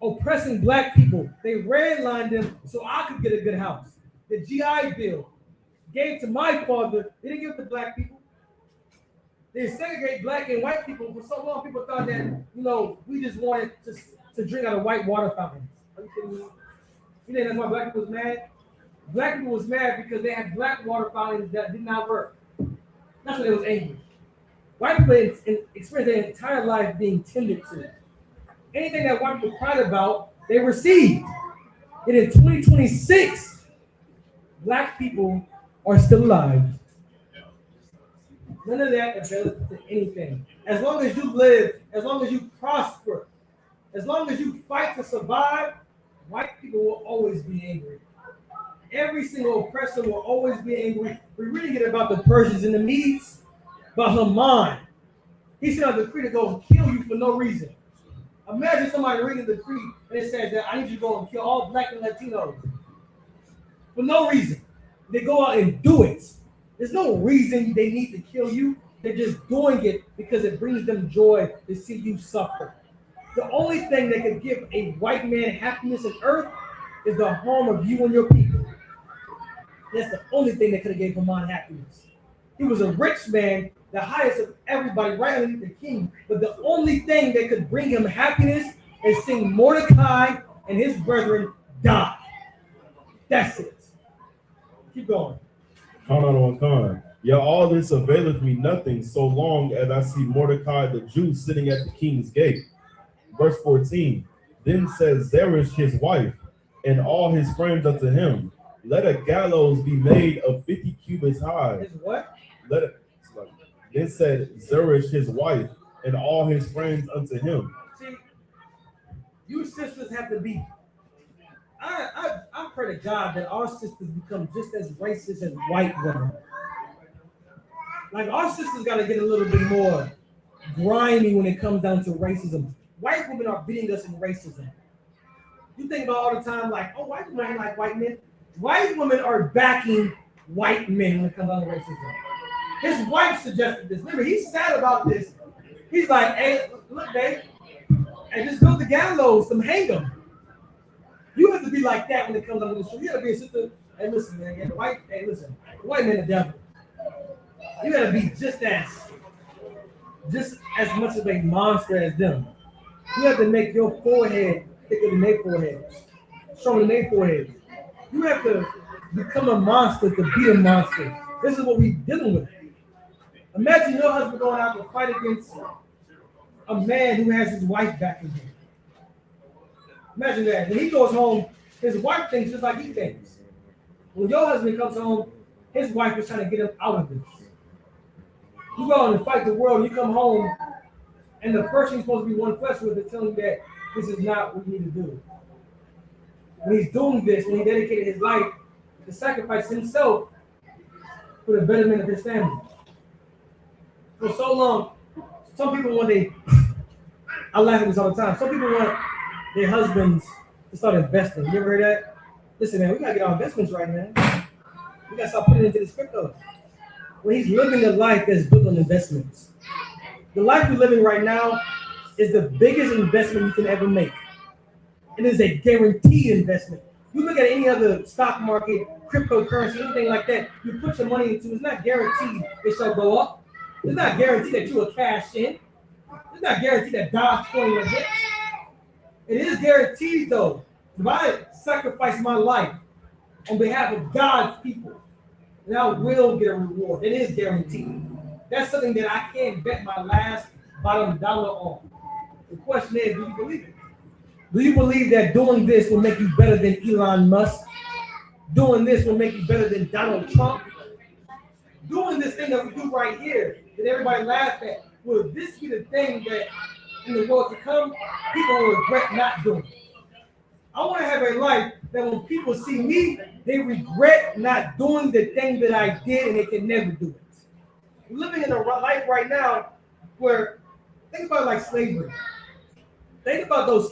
oppressing black people. They redlined them so I could get a good house. The GI Bill gave to my father. They didn't give it to black people. They segregate black and white people. For so long, people thought that, we just wanted to drink out of white water fountains. Are you kidding me? You think that's why black people was mad? Black people was mad because they had black water fountains that did not work. That's why they was angry. White people experienced their entire life being tended to. Anything that white people cried about, they received. And in 2026, black people are still alive. None of that avails to anything. As long as you live, as long as you prosper, as long as you fight to survive, white people will always be angry. Every single oppressor will always be angry. We're reading it about the Persians and the Medes, but Haman, he sent a decree to go and kill you for no reason. Imagine somebody reading the decree and it says that I need you to go and kill all black and Latinos for no reason. They go out and do it. There's no reason they need to kill you. They're just doing it because it brings them joy to see you suffer. The only thing that could give a white man happiness on earth is the harm of you and your people. That's the only thing that could have gave Haman happiness. He was a rich man, the highest of everybody, right underneath the king. But the only thing that could bring him happiness is seeing Mordecai and his brethren die. That's it. Keep going. Count out on Khan. Yeah, all this availeth me nothing, so long as I see Mordecai the Jew sitting at the king's gate. Verse 14. Then says Zeresh his wife, and all his friends unto him, let a gallows be made of 50 cubits high. His what? Then said Zeresh his wife, and all his friends unto him. See, you sisters have to be. I pray to God that our sisters become just as racist as white women. Like, our sisters got to get a little bit more grimy when it comes down to racism. White women are beating us in racism. You think about all the time, like, oh, white women ain't like white men. White women are backing white men when it comes down to racism. His wife suggested this. Remember, he's sad about this. He's like, hey, look, babe, and just build the gallows, some hang them. You have to be like that when it comes down to the show. You got to be a sister. Hey, listen, man, the white man, the devil. You got to be just as much of a monster as them. You have to make your forehead thicker than their foreheads, stronger than their foreheads. You have to become a monster to be a monster. This is what we're dealing with. Imagine your husband going out to fight against a man who has his wife backing him. Imagine that. When he goes home, his wife thinks just like he thinks. When your husband comes home, his wife is trying to get him out of this. You go out and fight the world, you come home, and the person you're supposed to be one flesh with is telling you that this is not what you need to do. When he's doing this, when he dedicated his life to sacrifice himself for the betterment of his family. For so long, some people I laugh at this all the time. Some people want their husbands to start investing. You ever heard that? Listen, man, we gotta get our investments right, man. We gotta start putting into this crypto. When he's living a life that's built on investments. The life we're living right now is the biggest investment you can ever make. It is a guaranteed investment. You look at any other stock market, cryptocurrency, anything like that, you put your money into, it's not guaranteed it shall go up. It's not guaranteed that you will cash in. It's not guaranteed that Dogecoin will hit. It is guaranteed, though. If I sacrifice my life on behalf of God's people, then I will get a reward. It is guaranteed. That's something that I can't bet my last bottom dollar on. The question is, do you believe it? Do you believe that doing this will make you better than Elon Musk? Doing this will make you better than Donald Trump? Doing this thing that we do right here, that everybody laughs at, will this be the thing that in the world to come, people will regret not doing? I want to have a life that when people see me, they regret not doing the thing that I did and they can never do it. We're living in a life right now where, think about it like slavery. Think about those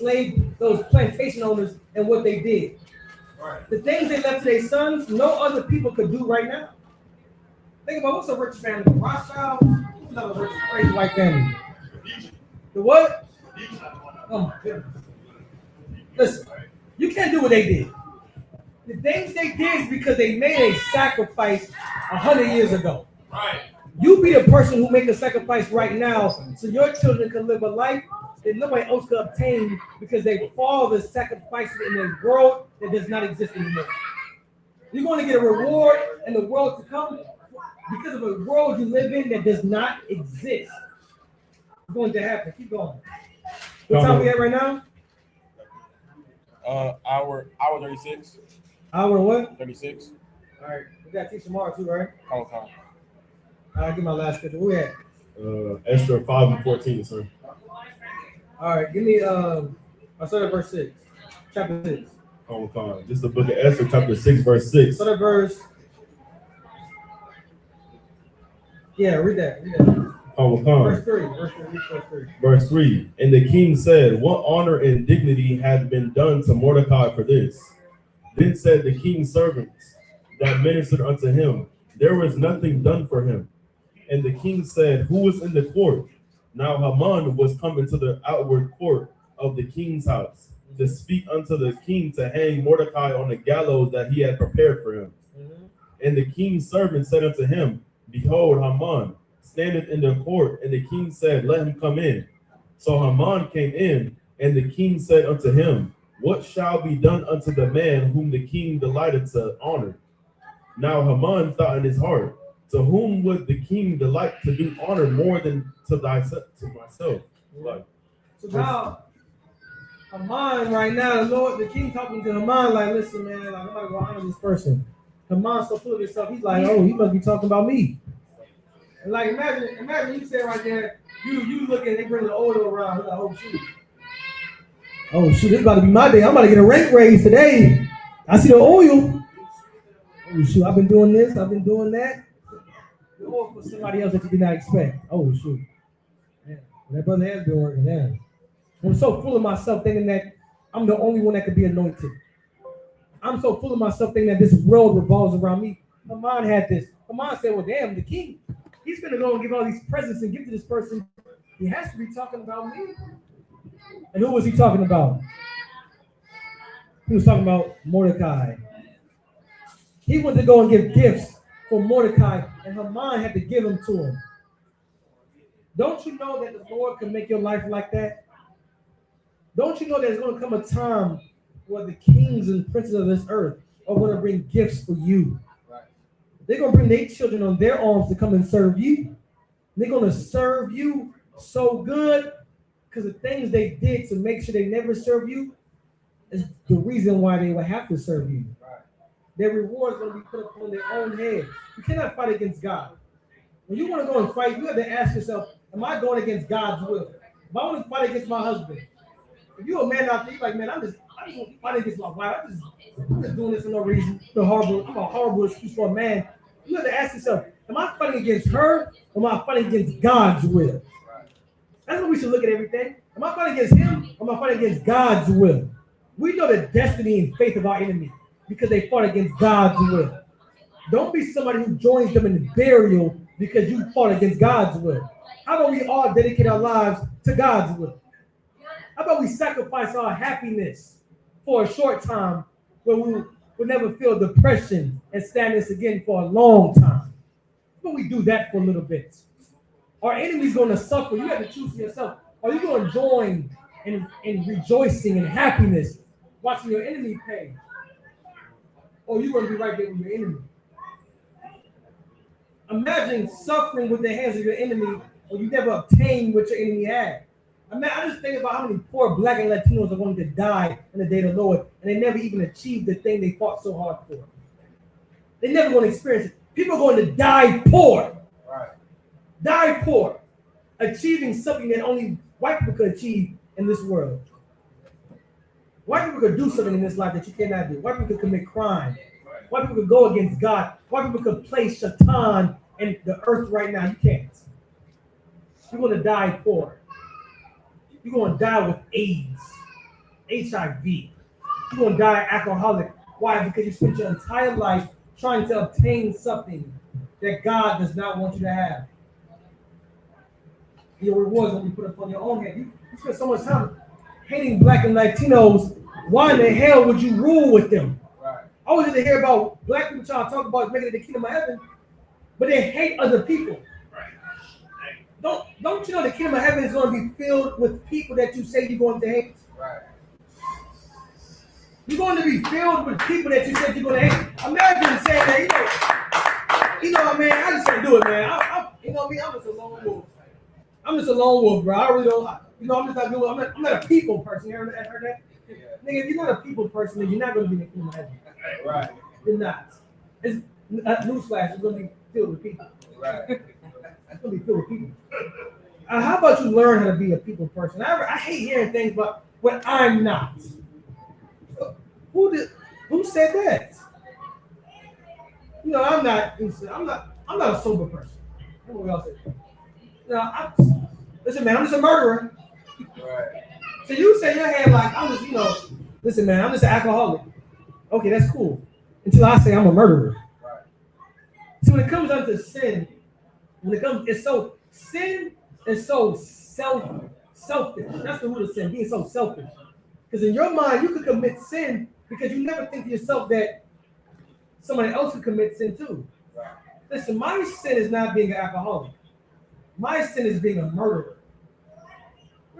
plantation owners and what they did. Right. The things they left to their sons, no other people could do right now. Think about what's a rich family? Rothschild, versus crazy white family. The what? Oh my goodness. Listen, you can't do what they did. The things they did is because they made a sacrifice 100 years ago. Right. You be the person who make a sacrifice right now so your children can live a life that nobody else could obtain because they father sacrificed in a world that does not exist anymore. You're going to get a reward in the world to come because of a world you live in that does not exist. It's going to happen. Keep going. What time we at right now? Hour 36. Hour what? 36. All right. We got to teach tomorrow too, right? Come. All right, give my last scripture. Where we at? Esther 5:14, sir. All right, give me I'll start at verse 6. Chapter 6. Come. This is the book of Esther, chapter 6, verse 6. Start at verse. Yeah, read that. Verse 3. Verse 3. And the king said, what honor and dignity had been done to Mordecai for this? Then said the king's servants that ministered unto him, there was nothing done for him. And the king said, who is in the court? Now Haman was come into the outward court of the king's house to speak unto the king to hang Mordecai on the gallows that he had prepared for him. And the king's servant said unto him, behold, Haman standeth in the court. And the king said, let him come in. So Haman came in, and the king said unto him, what shall be done unto the man whom the king delighted to honor? Now Haman thought in his heart, to whom would the king delight to do honor more than to myself? Like, so now, Haman right now, the king talking to Haman like, listen, man, like, I'm not gonna honor this person. Haman's so full of himself, he's like, oh, he must be talking about me. And like, imagine you say right there, you looking, they bring the oil around, you're like, oh shoot, this about to be my day. I'm about to get a rank raise today. I see the oil. Oh shoot, I've been doing this, I've been doing that. The oil for somebody else that you did not expect. Oh shoot. Man, that brother has been working down. I'm so full of myself thinking that I'm the only one that could be anointed. I'm so full of myself thinking that this world revolves around me. Haman had this. Haman said, well, damn, the king, he's going to go and give all these presents and give to this person. He has to be talking about me. And who was he talking about? He was talking about Mordecai. He wanted to go and give gifts for Mordecai, and Haman had to give them to him. Don't you know that the Lord can make your life like that? Don't you know there's going to come a time where the kings and princes of this earth are going to bring gifts for you? Right. They're going to bring their children on their arms to come and serve you. They're going to serve you so good because the things they did to make sure they never serve you is the reason why they will have to serve you. Right. Their reward is going to be put upon their own head. You cannot fight against God. When you want to go and fight, you have to ask yourself, am I going against God's will? If I want to fight against my husband, if you're a man out there, you're like, man, I'm just fighting against my wife. I'm just doing this for no reason. I'm a horrible excuse for a man. You have to ask yourself, am I fighting against her or am I fighting against God's will? That's what we should look at everything. Am I fighting against him or am I fighting against God's will? We know the destiny and faith of our enemy because they fought against God's will. Don't be somebody who joins them in the burial because you fought against God's will. How about we all dedicate our lives to God's will? How about we sacrifice our happiness for a short time where we will never feel depression and sadness again for a long time? How about we do that for a little bit? Our enemy's going to suffer. You have to choose for yourself. Are you going to join in rejoicing and happiness watching your enemy pay? Or are you going to be right there with your enemy? Imagine suffering with the hands of your enemy or you never obtain what your enemy had. I just think about how many poor Black and Latinos are going to die in the day of the Lord, and they never even achieved the thing they fought so hard for. They're never going to experience it. People are going to die poor. Right. Die poor, achieving something that only white people could achieve in this world. White people could do something in this life that you cannot do. White people could commit crime. White people could go against God. White people could place Shaitan in the earth right now. You can't. You're going to die poor. You're going to die with AIDS, HIV. You're going to die alcoholic. Why? Because you spent your entire life trying to obtain something that God does not want you to have. Your rewards will be put upon your own head. You spend so much time hating Black and Latinos. Why in the hell would you rule with them? Right. I always used to hear about Black people trying to talk about making it the kingdom of heaven, but they hate other people. Don't you know the kingdom of heaven is going to be filled with people that you say you're going to hate? Right. You're going to be filled with people that you said you're going to hate. Imagine saying that, man, I just can't do it, man. I'm just a lone wolf. I'm just a lone wolf, bro. I really don't, I'm just not good. I'm not a people person. You heard that? Yeah. Nigga, if you're not a people person, then you're not going to be in the kingdom of heaven. Right. You're not. It's newsflash. It's going to be filled with people. Right. It's going to be filled with people. How about you learn how to be a people person? I hate hearing things about what I'm not. Who said that? I'm not a sober person. What else said? Listen, man, I'm just a murderer. Right. So you say your head like I'm just, listen, man, I'm just an alcoholic. Okay, that's cool. Until I say I'm a murderer. Right. So when it comes down to sin, sin is so selfish. That's the root of sin, being so selfish. Because in your mind, you could commit sin because you never think to yourself that somebody else could commit sin too. Right. Listen, my sin is not being an alcoholic. My sin is being a murderer.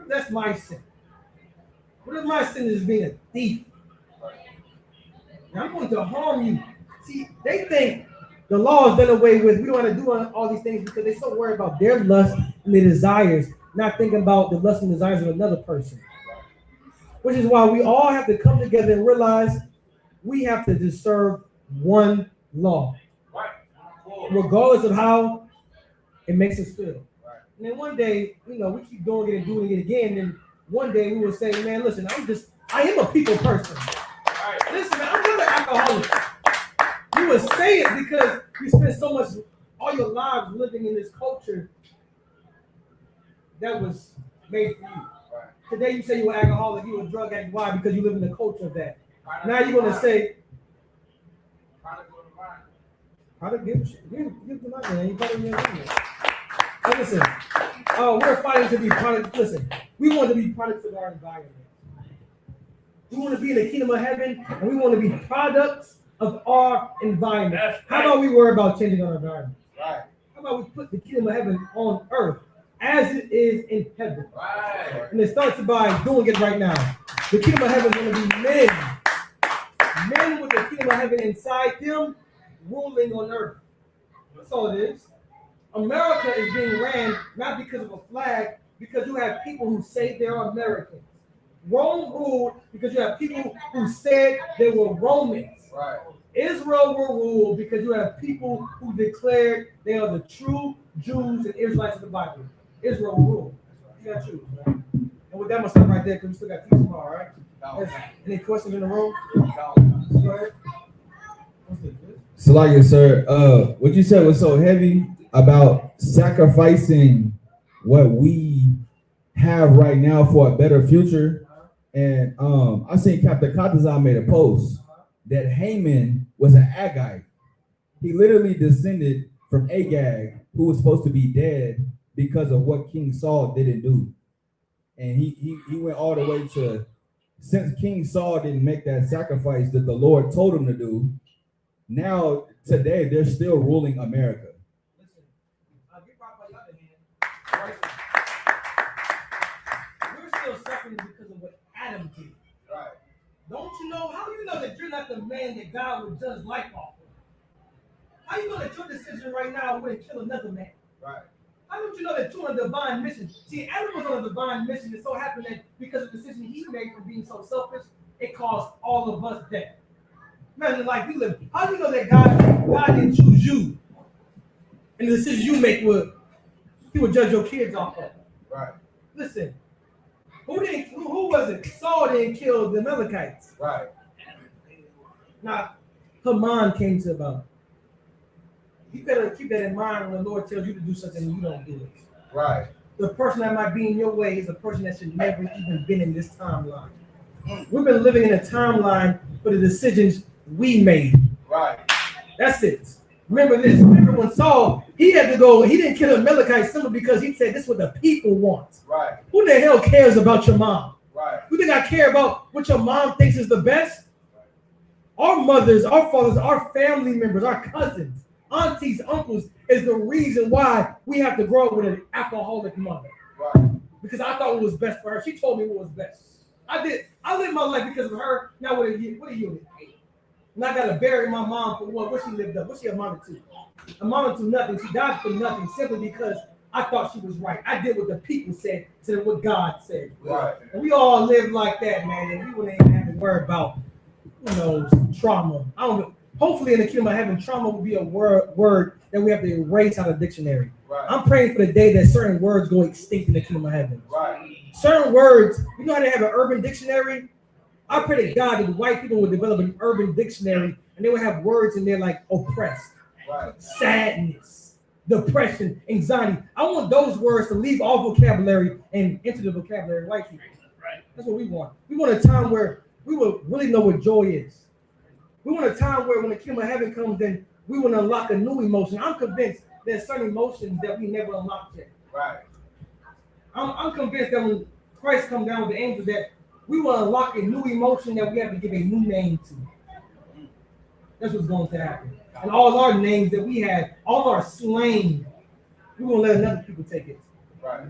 That's my sin. What if my sin is being a thief? Now I'm going to harm you. See, they think the law is done away with. We don't want to do all these things because they're so worried about their lust and their desires, not thinking about the lust and desires of another person. Which is why we all have to come together and realize we have to just serve one law. Right. Regardless of how it makes us feel. Right. And then one day, we keep doing it and doing it again. And one day we will say, man, listen, I am a people person. Right. Listen, man, I'm not an alcoholic. You would say it because you spend so much, all your lives living in this culture that was made for you. Right. Today you say you're an alcoholic, you're a drug addict. Why? Because you live in the culture of that. Now you're going to say, how to give the money, man. You better get it. Listen, we're fighting to be products. Listen, we want to be products of our environment. We want to be in the kingdom of heaven, and we want to be products of our environment. How about we worry about changing our environment? Right. How about we put the kingdom of heaven on earth as it is in heaven? Right. And it starts by doing it right now. The kingdom of heaven is going to be men with the kingdom of heaven inside them, ruling on earth. That's all it is. America is being ran not because of a flag, because you have people who say they're Americans. Rome ruled because you have people who said they were Romans. Right. Israel will rule because you have people who declared they are the true Jews and Israelites of the Bible. Israel will rule. You got to choose, man. And with that, I'm going to stop right there because we still got teaching tomorrow, all right? Any questions in the room? Go ahead. Salakia, sir, what you said was so heavy about sacrificing what we have right now for a better future. And I seen Captain Katazan made a post that Haman was an Agagite. He literally descended from Agag, who was supposed to be dead because of what King Saul didn't do. And he went all the way to, since King Saul didn't make that sacrifice that the Lord told him to do, now today they're still ruling America. Listen, I'll get right by the other hand. We're still suffering because of what Adam did. Right. Don't you know? How do you know that you're not the man that God would judge life off of? How do you know that your decision right now would kill another man? Right. How don't you know that you're on a divine mission? See, Adam was on a divine mission. It so happened that because of the decision he made from being so selfish, it caused all of us death. Imagine the life you live. How do you know that God didn't choose you? And the decisions you make he would judge your kids off of. Right. Listen, who was it? Saul didn't kill the Amalekites. Right. Now, Haman came to about. You better keep that in mind when the Lord tells you to do something and you don't do it. Right. The person that might be in your way is a person that should never even been in this timeline. We've been living in a timeline for the decisions we made. Right. That's it. Remember this. Remember when Saul, he had to go, he didn't kill a Amalekite simply because he said this is what the people want. Right. Who the hell cares about your mom? Right. You think I care about what your mom thinks is the best? Our mothers, our fathers, our family members, our cousins, aunties, uncles is the reason why we have to grow up with an alcoholic mother. Right. Because I thought what was best for her. She told me what was best. I lived my life because of her. Now what are you? And I gotta bury my mom for what she lived up, what she amounted to. Amounted to nothing. She died for nothing simply because I thought she was right. I did what the people said instead of what God said. Right. And we all live like that, man. And we wouldn't even have to worry about, trauma. Hopefully in the kingdom of heaven, trauma will be a word that we have to erase out of the dictionary. Right. I'm praying for the day that certain words go extinct in the kingdom of heaven. Right. Certain words, you know how they have an urban dictionary? I pray to God that white people would develop an urban dictionary and they would have words in there like oppressed, Right. sadness, depression, anxiety. I want those words to leave all vocabulary and enter the vocabulary of white people. Right. That's what we want. We want a time where we will really know what joy is. We want a time where when the kingdom of heaven comes, then we will unlock a new emotion. I'm convinced there's certain emotions that we never unlocked yet. Right. I'm convinced that when Christ comes down with the angels, that we will unlock a new emotion that we have to give a new name to. That's what's going to happen. And all our names that we had, all our slang, we won't let other people take it. Right.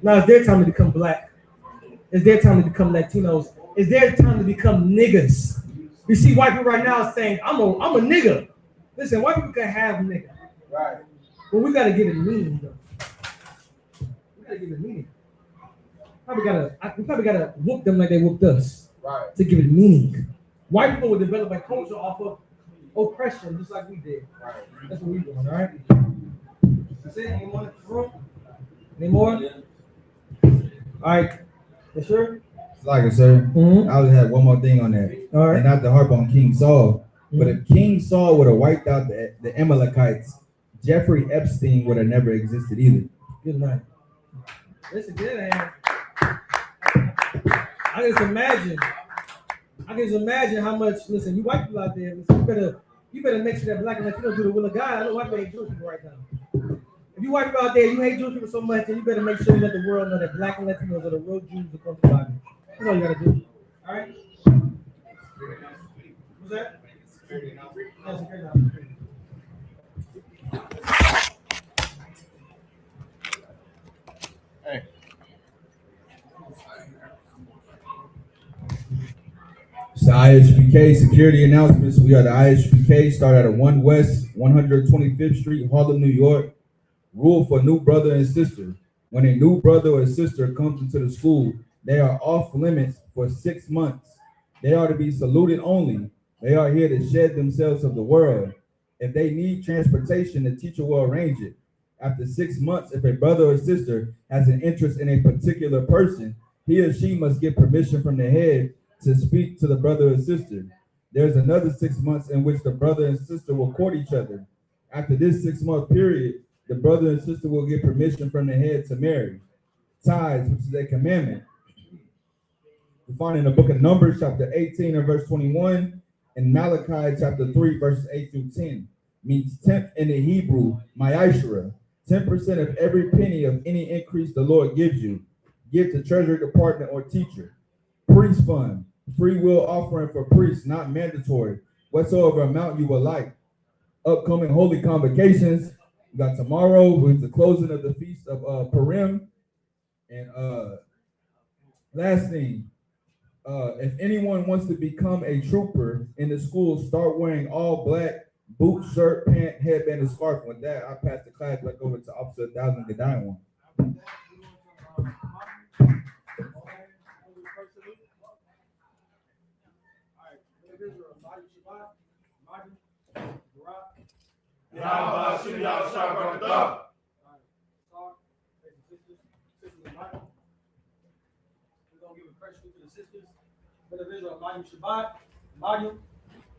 Now it's their time to become black. It's their time to become Latinos. It's their time to become niggas. You see white people right now saying, I'm a nigga. Listen, white people can have nigga. Right. But we got to give it meaning, though. We got to give it meaning. We probably gotta whoop them like they whooped us. Right. To give it meaning. White people will develop a culture off of oppression, just like we did. Right. That's what we're doing, all right? That's it? Any more in the room? Any more? All right. You sure? Like it, sir. Mm-hmm. I would have one more thing on that. All right. And not to harp on King Saul, but Mm-hmm. if King Saul would have wiped out the Amalekites, Jeffrey Epstein would have never existed either. Good night. Listen, good man. I can just imagine how much. Listen, you white people out there, listen, you better make sure that black and Latino do the will of God. I know white people hate Jewish people right now. If you white people out there, you hate Jewish people so much, then you better make sure you let the world know that black and Latinos are the real Jews who come to the Bible. That's all you gotta do. All right. What's that? That's security now. Hey. It's the ISUPK security announcements. We are the ISUPK, start at 1 West 125th Street, Harlem, New York. Rule for new brother and sister. When a new brother or sister comes into the school, they are off limits for 6 months. They are to be saluted only. They are here to shed themselves of the world. If they need transportation, the teacher will arrange it. After 6 months, if a brother or sister has an interest in a particular person, he or she must get permission from the head to speak to the brother or sister. There's another 6 months in which the brother and sister will court each other. After this 6-month period, the brother and sister will get permission from the head to marry. Tithes, which is a commandment. We find in the book of Numbers, chapter 18 and verse 21, and Malachi, chapter 3, verses 8 through 10, means tenth in the Hebrew, ma'ashra, 10% of every penny of any increase the Lord gives you. Give to treasury department or teacher. Priest fund, free will offering for priests, not mandatory, whatsoever amount you would like. Upcoming holy convocations. We got tomorrow with the closing of the feast of Purim. And last thing, if anyone wants to become a trooper in the school, start wearing all black, boot, shirt, pant, headband, and scarf. With that, I pass the class back over to Officer 1000 Godion. Shabbat, Mayu,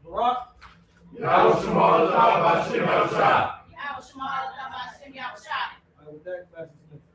Barak. With that, class is finished.